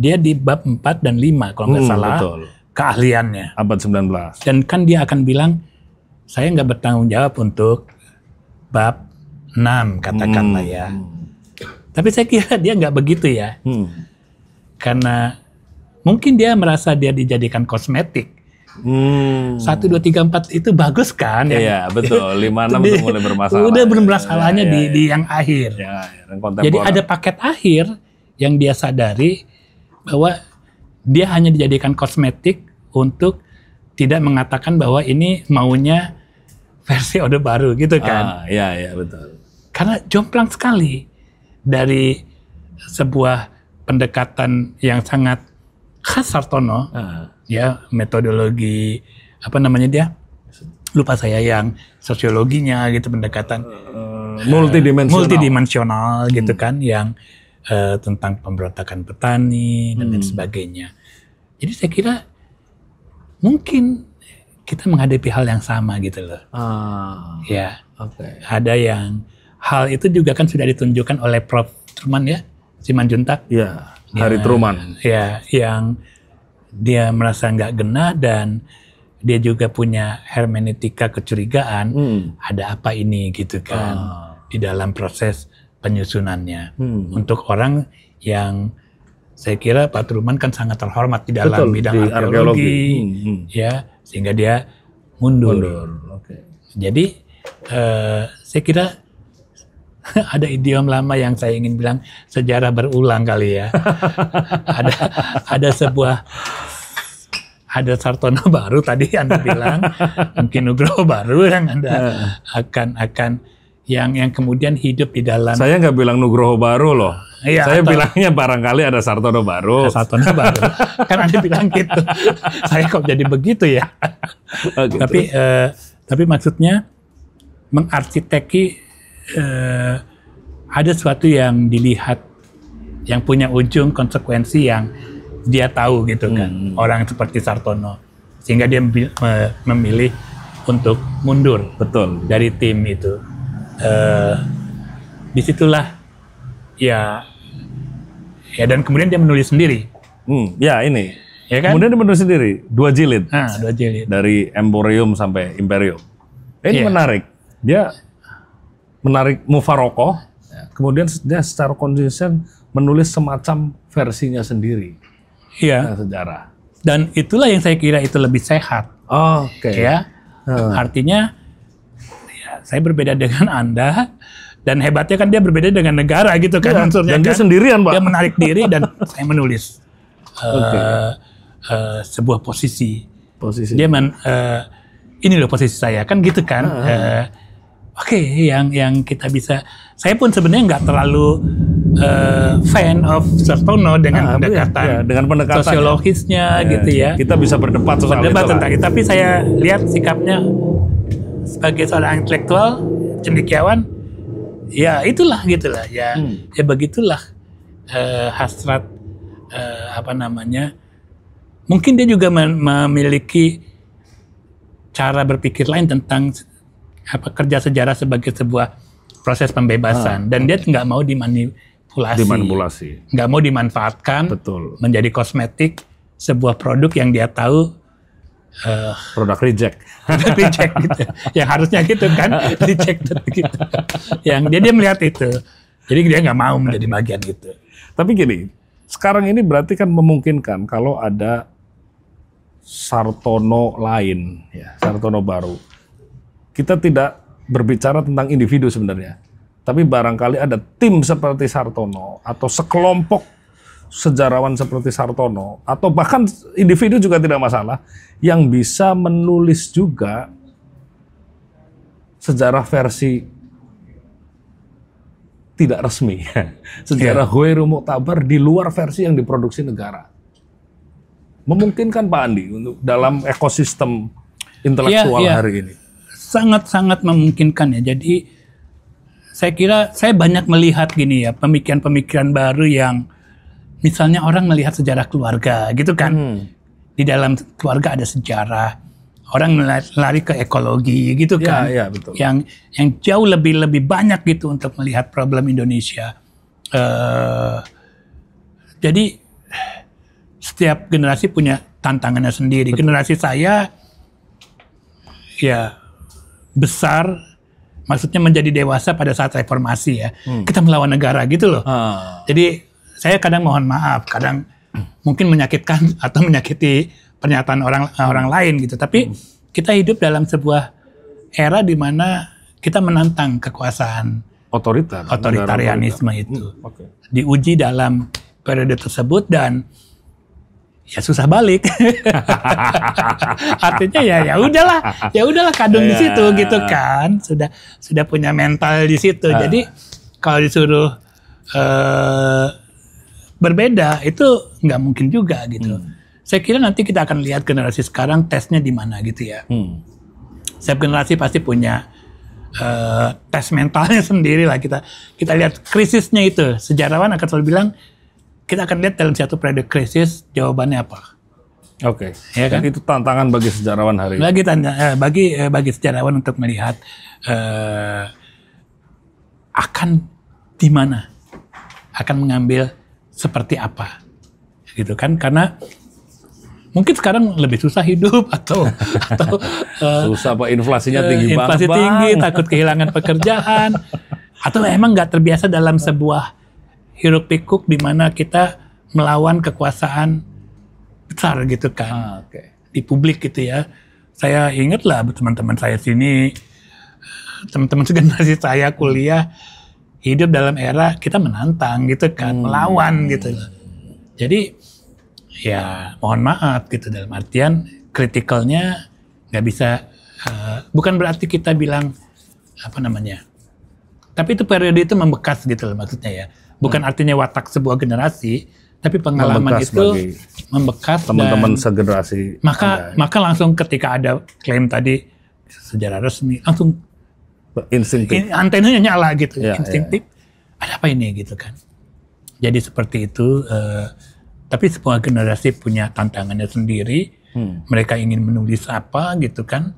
Dia di bab 4 dan 5 kalau nggak salah. Betul. Keahliannya. Abad 19. Dan kan dia akan bilang, saya nggak bertanggung jawab untuk bab 6 katakanlah ya. Tapi saya kira dia nggak begitu ya. Karena mungkin dia merasa dia dijadikan kosmetik. 1, 2, 3, 4 itu bagus kan? Iya, betul. 5, 6 itu mulai bermasalah. Udah bermasalahnya di yang akhir. Jadi ada paket akhir yang dia sadari bahwa dia hanya dijadikan kosmetik untuk tidak mengatakan bahwa ini maunya versi Orde Baru gitu kan. Iya, betul. Karena jomplang sekali dari sebuah pendekatan yang sangat khas Sartono, ya metodologi apa namanya dia, lupa saya yang sosiologinya gitu pendekatan multidimensional gitu kan, yang tentang pemberontakan petani dan lain sebagainya. Jadi saya kira mungkin kita menghadapi hal yang sama gitu loh. Ya, ada yang hal itu juga kan sudah ditunjukkan oleh Prof. Truman ya, Simanjuntak. Ya, Hari Truman. Ya, yang dia merasa nggak genah dan dia juga punya hermeneutika kecurigaan. Ada apa ini gitu kan di dalam proses penyusunannya. Untuk orang yang saya kira Pak Truman kan sangat terhormat di dalam bidang arkeologi. Ya, sehingga dia mundur. Jadi saya kira ada idiom lama yang saya ingin bilang sejarah berulang kali ya. ada Sartono baru tadi Anda bilang, mungkin Nugroho baru yang Anda akan yang kemudian hidup di dalam. Saya nggak bilang Nugroho baru loh. Iya, saya bilangnya barangkali ada Sartono baru. Sartono baru. Kan Anda bilang gitu. Saya kok jadi begitu ya. Gitu. Tapi maksudnya mengarsiteki ada sesuatu yang dilihat yang punya ujung konsekuensi yang dia tahu gitu kan, orang seperti Sartono, sehingga dia memilih untuk mundur dari tim itu. Disitulah ya dan kemudian dia menulis sendiri. Ya ini ya kan? Kemudian dia menulis sendiri 2 jilid. 2 jilid dari Emporium sampai Imperium. Ini menarik, dia menarik Mufarokoh, kemudian dia secara konsisten menulis semacam versinya sendiri. Iya. Sejarah. Dan itulah yang saya kira itu lebih sehat. Ya, artinya ya, saya berbeda dengan Anda, dan hebatnya kan dia berbeda dengan negara gitu kan. Dan dia sendirian, Pak. Dia menarik diri dan saya menulis sebuah posisi. Dia ini loh posisi saya kan gitu kan. Yang kita bisa, saya pun sebenarnya nggak terlalu fan of Sartono dengan pendekatan sosiologisnya gitu ya. Kita bisa berdebat tentang itu, tapi saya lihat sikapnya sebagai seorang intelektual, cendekiawan, ya itulah gitulah ya, ya begitulah hasrat mungkin dia juga memiliki cara berpikir lain tentang kerja sejarah sebagai sebuah proses pembebasan, dan dia nggak mau dimanipulasi, nggak mau dimanfaatkan menjadi kosmetik sebuah produk yang dia tahu produk reject gitu. Yang harusnya gitu kan, rejected gitu. Yang dia melihat itu, jadi dia nggak mau menjadi bagian itu. Tapi gini, sekarang ini berarti kan memungkinkan kalau ada Sartono lain, ya, Sartono baru. Kita tidak berbicara tentang individu sebenarnya, tapi barangkali ada tim seperti Sartono atau sekelompok sejarawan seperti Sartono atau bahkan individu juga tidak masalah yang bisa menulis juga sejarah versi tidak resmi, sejarah Ghairu Mu'tabar di luar versi yang diproduksi negara. Memungkinkan Pak Andi untuk dalam ekosistem intelektual hari ini? Sangat-sangat memungkinkan ya. Jadi saya kira saya banyak melihat gini ya, pemikiran-pemikiran baru yang misalnya orang melihat sejarah keluarga gitu kan. Di dalam keluarga ada sejarah. Orang lari ke ekologi gitu kan. Ya, betul. Yang jauh lebih banyak gitu untuk melihat problem Indonesia. Jadi setiap generasi punya tantangannya sendiri. Betul. Generasi saya ya besar, maksudnya menjadi dewasa pada saat reformasi ya. Kita melawan negara gitu loh. Jadi saya kadang mohon maaf, kadang mungkin menyakitkan atau menyakiti pernyataan orang lain gitu. Tapi kita hidup dalam sebuah era di mana kita menantang kekuasaan otoritarianisme itu. Diuji dalam periode tersebut dan ya susah balik. Artinya ya udahlah kadung di situ gitu kan. Sudah punya mental di situ. Jadi kalau disuruh berbeda itu nggak mungkin juga gitu. Saya kira nanti kita akan lihat generasi sekarang tesnya di mana gitu ya. Setiap generasi pasti punya tes mentalnya sendiri lah. Kita lihat krisisnya itu. Sejarawan akan selalu bilang kita akan lihat dalam satu periode krisis jawabannya apa. Oke. Ya kan? Itu tantangan bagi sejarawan hari ini. Bagi sejarawan untuk melihat akan di mana, akan mengambil seperti apa, gitu kan? Karena mungkin sekarang lebih susah hidup atau susah Pak, inflasinya tinggi banget. Inflasi tinggi, takut kehilangan pekerjaan, atau emang nggak terbiasa dalam sebuah hiruk pikuk di mana kita melawan kekuasaan besar gitu kan. Di publik gitu ya. Saya ingat lah teman-teman saya sini, teman-teman generasi saya kuliah hidup dalam era kita menantang gitu kan, melawan gitu. Jadi ya mohon maaf gitu, dalam artian kritikalnya nggak bisa, bukan berarti kita bilang apa namanya, tapi itu periode itu membekas gitu loh maksudnya ya. Bukan artinya watak sebuah generasi, tapi pengalaman membekas itu membekas teman-teman segenerasi. Maka langsung ketika ada klaim tadi sejarah resmi, langsung instinktif, antenanya nyala gitu, instinktif. Ada apa ini gitu kan? Jadi seperti itu. Tapi semua generasi punya tantangannya sendiri. Mereka ingin menulis apa gitu kan?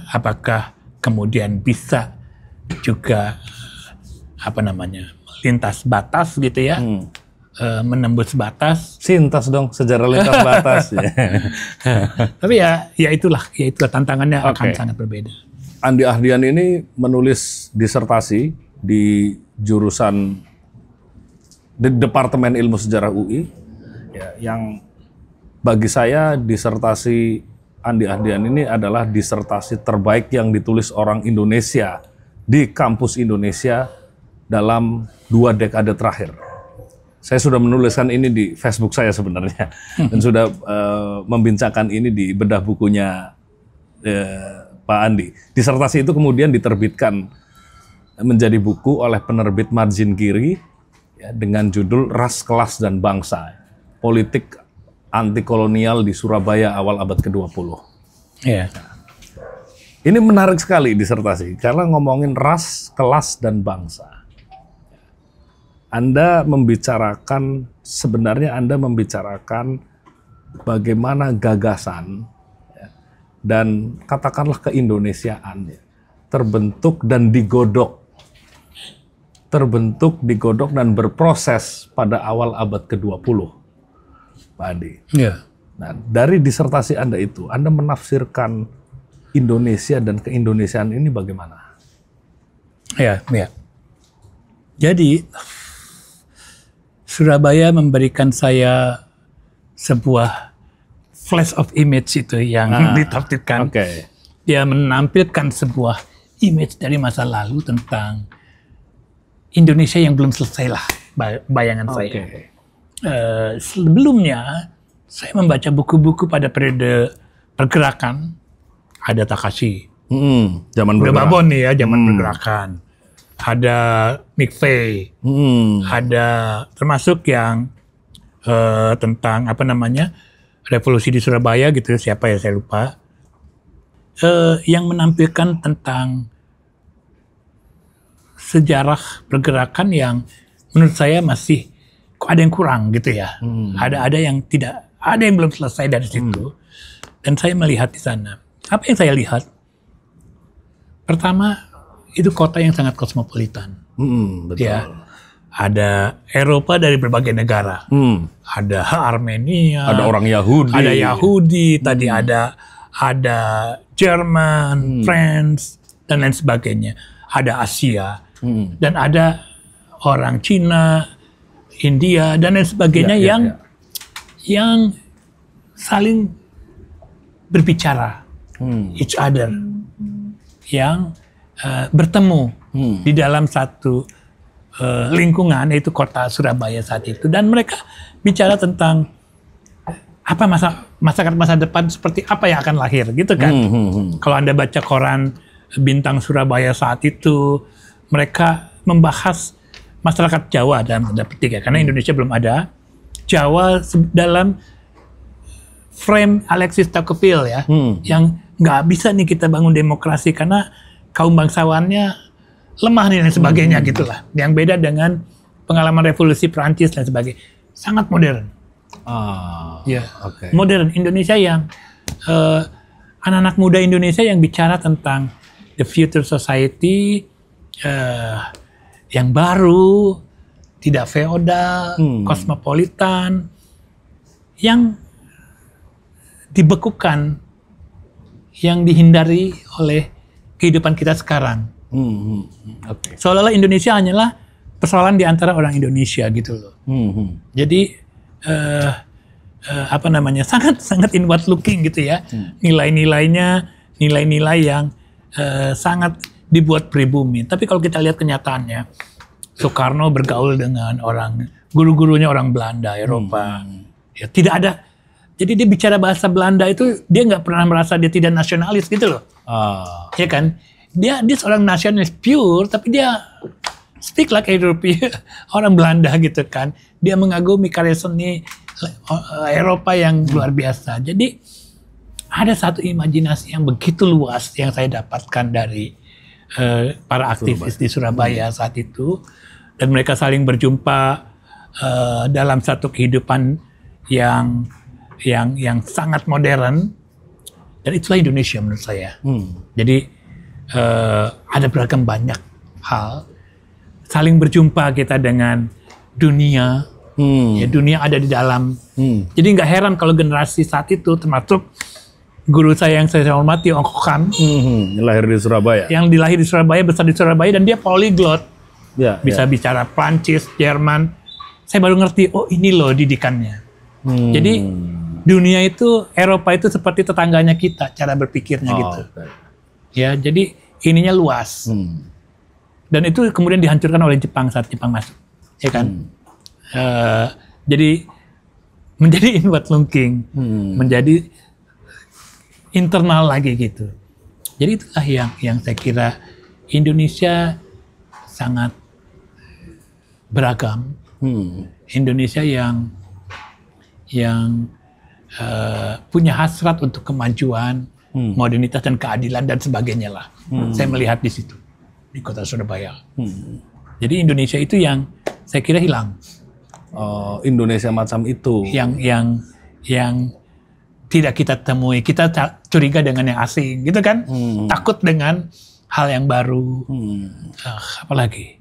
Apakah kemudian bisa juga apa namanya lintas batas gitu ya? Menembus batas. Sintas dong, sejarah lintas batas. Tapi ya itulah tantangannya akan sangat berbeda. Andi Ahdian ini menulis disertasi di jurusan di Departemen Ilmu Sejarah UI, ya, yang bagi saya disertasi Andi Ahdian ini adalah disertasi terbaik yang ditulis orang Indonesia di kampus Indonesia dalam 2 dekade terakhir. Saya sudah menuliskan ini di Facebook saya sebenarnya, dan sudah membincangkan ini di bedah bukunya Pak Andi. Disertasi itu kemudian diterbitkan menjadi buku oleh penerbit Margin Kiri ya, dengan judul Ras, Kelas, dan Bangsa, Politik Antikolonial di Surabaya awal abad ke-20. Yeah. Ini menarik sekali disertasi, karena ngomongin ras, kelas, dan bangsa. Sebenarnya Anda membicarakan bagaimana gagasan ya, dan katakanlah keindonesiaan ya, terbentuk dan digodok dan berproses pada awal abad ke-20, Pak Andi. Yeah. Nah, dari disertasi Anda itu, Anda menafsirkan Indonesia dan keindonesiaan ini bagaimana? Ya. Jadi Surabaya memberikan saya sebuah flash of image itu yang ditafsirkan. Dia menampilkan sebuah image dari masa lalu tentang Indonesia yang belum selesai lah bayangan saya. Sebelumnya saya membaca buku-buku pada periode pergerakan, ada Takashi, zaman udah bergerak. Babon nih ya, zaman pergerakan, ada McVeigh, ada termasuk yang tentang apa namanya revolusi di Surabaya gitu, siapa ya saya lupa, yang menampilkan tentang sejarah pergerakan yang menurut saya masih kok ada yang kurang gitu ya. Ada yang tidak, ada yang belum selesai dari situ. Dan saya melihat di sana. Apa yang saya lihat? Pertama, itu kota yang sangat kosmopolitan. Betul. Ya. Ada Eropa dari berbagai negara. Ada Armenia. Ada orang Yahudi. Ada Yahudi. Tadi ada Jerman, France, dan lain sebagainya. Ada Asia. Dan ada orang Cina, India, dan lain sebagainya yang saling berbicara, each other, yang bertemu di dalam satu lingkungan, yaitu kota Surabaya saat itu. Dan mereka bicara tentang apa masyarakat masa depan, seperti apa yang akan lahir, gitu kan. Kalau Anda baca koran Bintang Surabaya saat itu, mereka membahas masyarakat Jawa dalam tanda petik ya, karena Indonesia belum ada. Jawa dalam frame Alexis Tocqueville ya, yang nggak bisa nih kita bangun demokrasi karena kaum bangsawannya lemah nih dan sebagainya gitulah. Yang beda dengan pengalaman revolusi Perancis dan sebagainya, sangat modern. Modern Indonesia yang anak-anak muda Indonesia yang bicara tentang the future society yang baru, tidak feodal, kosmopolitan, yang dibekukan, yang dihindari oleh kehidupan kita sekarang. Seolah-olah Indonesia hanyalah persoalan di antara orang Indonesia gitu loh. Jadi apa namanya, sangat inward looking gitu ya. Nilai-nilainya, nilai-nilai yang sangat dibuat pribumi. Tapi kalau kita lihat kenyataannya, Soekarno bergaul dengan guru-gurunya orang Belanda, Eropa. Ya, tidak ada. Jadi dia bicara bahasa Belanda itu, dia nggak pernah merasa dia tidak nasionalis gitu loh. Ya kan? Dia seorang nasionalis pure, tapi dia speak like European, orang Belanda gitu kan. Dia mengagumi karya seni Eropa yang luar biasa. Jadi ada satu imajinasi yang begitu luas yang saya dapatkan dari para aktivis di Surabaya saat itu, dan mereka saling berjumpa dalam satu kehidupan yang sangat modern, dan itulah Indonesia menurut saya. Jadi ada beragam banyak hal, saling berjumpa kita dengan dunia. Ya, dunia ada di dalam. Jadi nggak heran kalau generasi saat itu, termasuk guru saya yang saya hormati, Ong Kokan, lahir di Surabaya. Yang dilahir di Surabaya, besar di Surabaya, dan dia polyglot. Bisa bicara Prancis, Jerman. Saya baru ngerti, oh ini loh didikannya. Jadi dunia itu, Eropa itu seperti tetangganya kita, cara berpikirnya gitu. Ya, jadi ininya luas. Dan itu kemudian dihancurkan oleh Jepang saat Jepang masuk. Ya kan? Jadi menjadi inward looking, menjadi internal lagi gitu. Jadi itulah yang saya kira Indonesia sangat beragam. Indonesia yang punya hasrat untuk kemajuan, modernitas dan keadilan dan sebagainya lah. Saya melihat di situ, di kota Surabaya. Jadi Indonesia itu yang saya kira hilang. Indonesia macam itu. Yang tidak kita temui. Kita curiga dengan yang asing, gitu kan? Takut dengan hal yang baru. Apalagi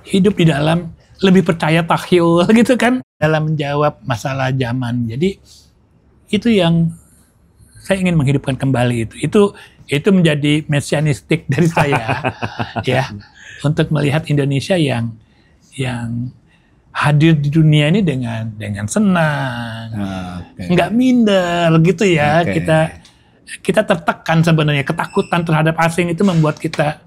hidup di dalam, lebih percaya takhayul gitu kan, dalam menjawab masalah zaman. Jadi itu yang saya ingin menghidupkan kembali itu menjadi mesianistik dari saya ya, untuk melihat Indonesia yang hadir di dunia ini dengan senang, nggak minder gitu ya. Kita tertekan sebenarnya, ketakutan terhadap asing itu membuat kita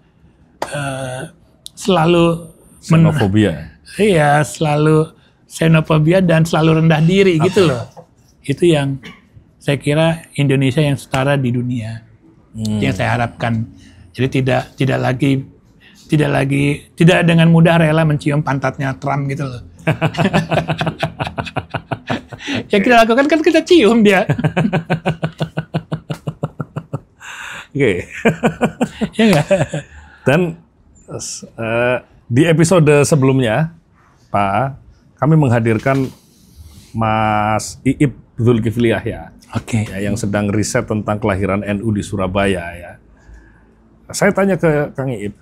selalu xenofobia. Iya, selalu xenofobia dan selalu rendah diri gitu loh. Itu yang saya kira Indonesia yang setara di dunia. Yang saya harapkan. Jadi tidak dengan mudah rela mencium pantatnya Trump gitu loh. Yang kita lakukan kan kita cium dia. Oke. Ya nggak? Dan di episode sebelumnya, Pak, kami menghadirkan Mas Iip Zulkifli Yahya, ya, yang sedang riset tentang kelahiran NU di Surabaya. Ya. Saya tanya ke Kang Iip,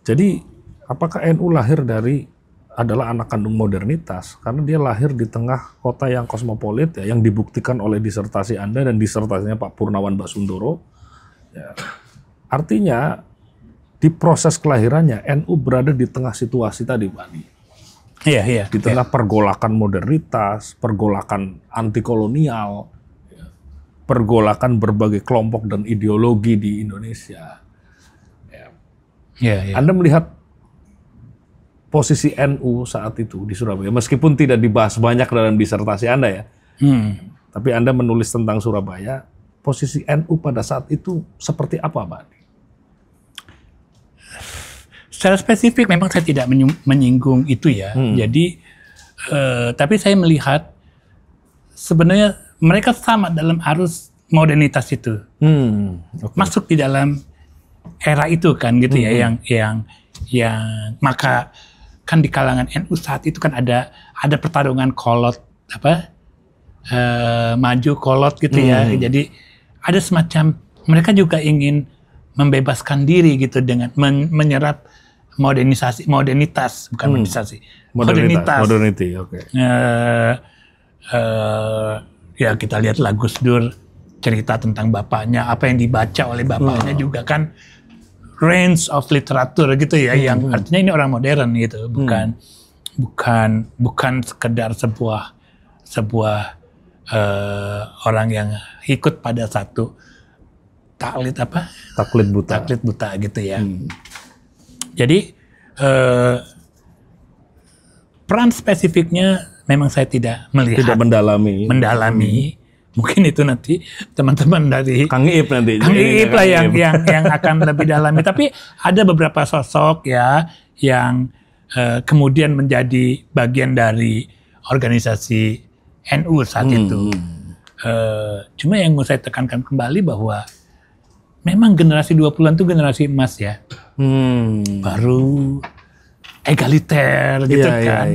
jadi apakah NU lahir adalah anak kandung modernitas? Karena dia lahir di tengah kota yang kosmopolit, ya, yang dibuktikan oleh disertasi Anda dan disertasinya Pak Purnawan Basundoro. Ya. Artinya, di proses kelahirannya, NU berada di tengah situasi tadi, Pak Andi. Iya. Di tengah pergolakan modernitas, pergolakan anti-kolonial, pergolakan berbagai kelompok dan ideologi di Indonesia. Iya. Anda melihat posisi NU saat itu di Surabaya, meskipun tidak dibahas banyak dalam disertasi Anda ya, tapi Anda menulis tentang Surabaya, posisi NU pada saat itu seperti apa, Pak Andi? Secara spesifik memang saya tidak menyinggung itu ya. Jadi, tapi saya melihat sebenarnya mereka sama dalam arus modernitas itu. Masuk di dalam era itu kan gitu ya, yang maka kan di kalangan NU saat itu kan ada pertarungan kolot maju kolot gitu ya. Jadi ada semacam mereka juga ingin membebaskan diri gitu dengan menyerap modernitas, bukan modernisasi, modernity, oke. Ya kita lihatlah Gus Dur cerita tentang bapaknya, apa yang dibaca oleh bapaknya juga kan range of literatur gitu ya, yang artinya ini orang modern gitu, bukan sekedar sebuah orang yang ikut pada satu taklid buta gitu ya. Jadi peran spesifiknya memang saya tidak melihat, tidak mendalami. Mungkin itu nanti teman-teman dari Kang Iip lah yang akan lebih dalami. Tapi ada beberapa sosok ya yang kemudian menjadi bagian dari organisasi NU saat itu. Cuma yang mau saya tekankan kembali bahwa memang generasi 20-an itu generasi emas ya. Baru egaliter gitu kan.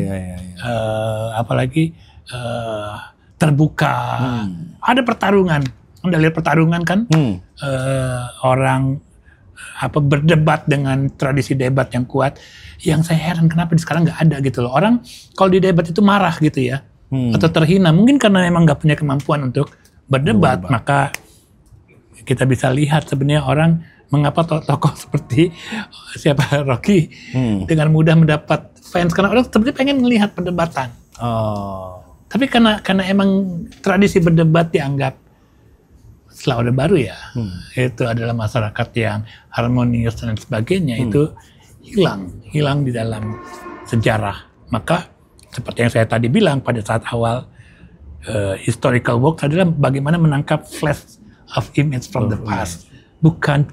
Apalagi terbuka. Ada pertarungan. Anda lihat pertarungan kan? Orang berdebat dengan tradisi debat yang kuat. Yang saya heran kenapa sekarang nggak ada gitu loh. Orang kalau di debat itu marah gitu ya. Atau terhina. Mungkin karena memang nggak punya kemampuan untuk berdebat. Maka kita bisa lihat sebenarnya orang mengapa tokoh seperti Rocky dengan mudah mendapat fans, karena orang sebenarnya pengen melihat perdebatan. Tapi karena emang tradisi berdebat dianggap setelah Orde Baru ya, itu adalah masyarakat yang harmonius dan sebagainya, itu hilang di dalam sejarah. Maka seperti yang saya tadi bilang pada saat awal, historical work adalah bagaimana menangkap flash of image from the past, bukan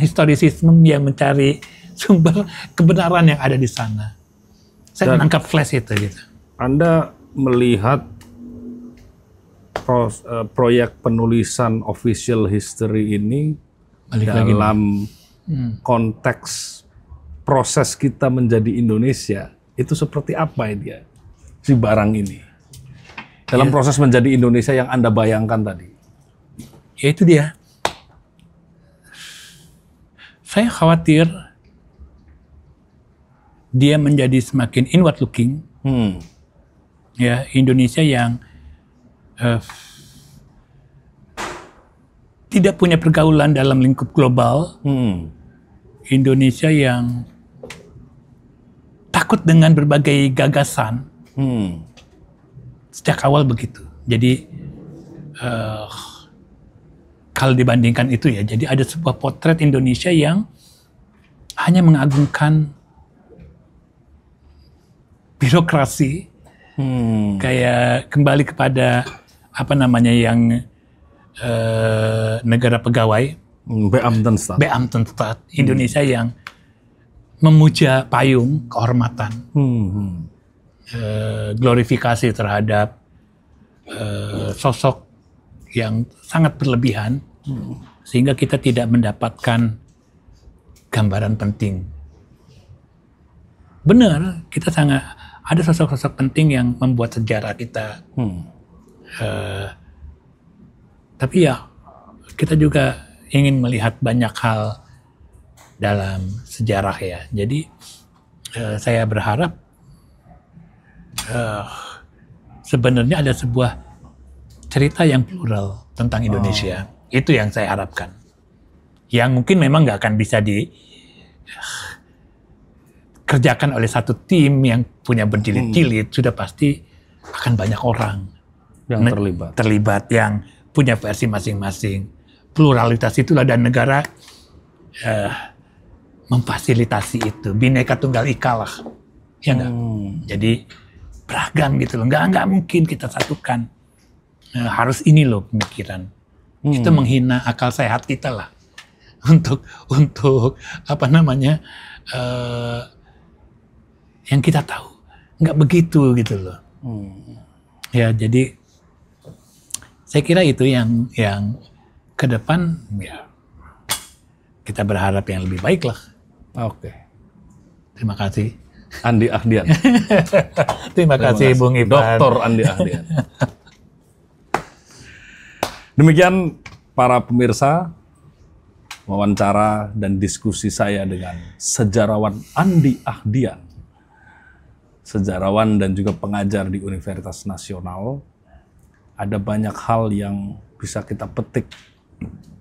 historisisme yang mencari sumber kebenaran yang ada di sana. Saya menangkap flash itu gitu. Anda melihat proyek penulisan official history ini dalam konteks proses kita menjadi Indonesia, itu seperti apa dia si barang ini dalam proses menjadi Indonesia yang Anda bayangkan tadi? Ya itu dia. Saya khawatir dia menjadi semakin inward looking. Ya, Indonesia yang tidak punya pergaulan dalam lingkup global. Indonesia yang takut dengan berbagai gagasan. Sejak awal begitu. Jadi kalau dibandingkan itu ya, jadi ada sebuah potret Indonesia yang hanya mengagungkan birokrasi, kayak kembali kepada apa namanya yang negara pegawai, Beamtenstaat Indonesia yang memuja payung kehormatan, glorifikasi terhadap sosok yang sangat berlebihan, sehingga kita tidak mendapatkan gambaran penting. Benar, kita sangat ada sosok-sosok penting yang membuat sejarah kita. Tapi ya, kita juga ingin melihat banyak hal dalam sejarah ya. Jadi saya berharap sebenarnya ada sebuah cerita yang plural tentang Indonesia. Itu yang saya harapkan. Yang mungkin memang nggak akan bisa dikerjakan oleh satu tim yang punya berjilid-jilid. Sudah pasti akan banyak orang yang terlibat yang punya versi masing-masing. Pluralitas itulah, dan negara memfasilitasi itu. Bhinneka Tunggal Ika lah. Ya enggak? Jadi beragam gitu loh. Enggak mungkin kita satukan. Harus ini loh pemikiran. Itu menghina akal sehat kita lah. Untuk apa namanya, yang kita tahu. Enggak begitu gitu loh. Ya, jadi saya kira itu yang ke depan ya kita berharap yang lebih baik lah. Oke. Terima kasih. Andi Ahdian. Terima kasih Bung Ivan. Dr. Andi Ahdian. Demikian para pemirsa, wawancara dan diskusi saya dengan sejarawan Andi Ahdian. Sejarawan dan juga pengajar di Universitas Nasional. Ada banyak hal yang bisa kita petik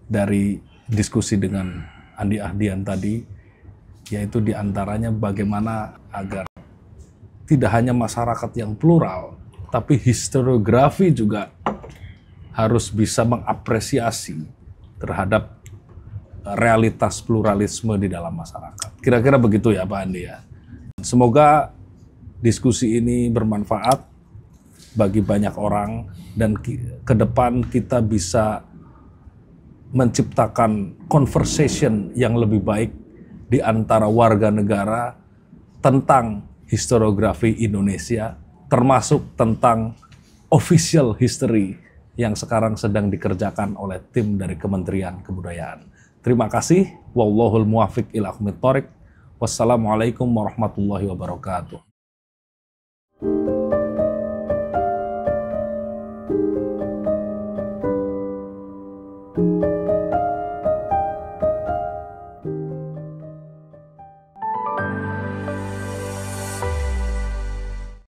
dari diskusi dengan Andi Ahdian tadi, yaitu diantaranya bagaimana agar tidak hanya masyarakat yang plural, tapi historiografi juga harus bisa mengapresiasi terhadap realitas pluralisme di dalam masyarakat. Kira-kira begitu ya Pak Andi ya. Semoga diskusi ini bermanfaat bagi banyak orang dan ke depan kita bisa menciptakan conversation yang lebih baik di antara warga negara tentang historiografi Indonesia, termasuk tentang official history yang sekarang sedang dikerjakan oleh tim dari Kementerian Kebudayaan. Terima kasih. Wallahul muwaffiq ila aqwamit thoriq. Wassalamualaikum warahmatullahi wabarakatuh.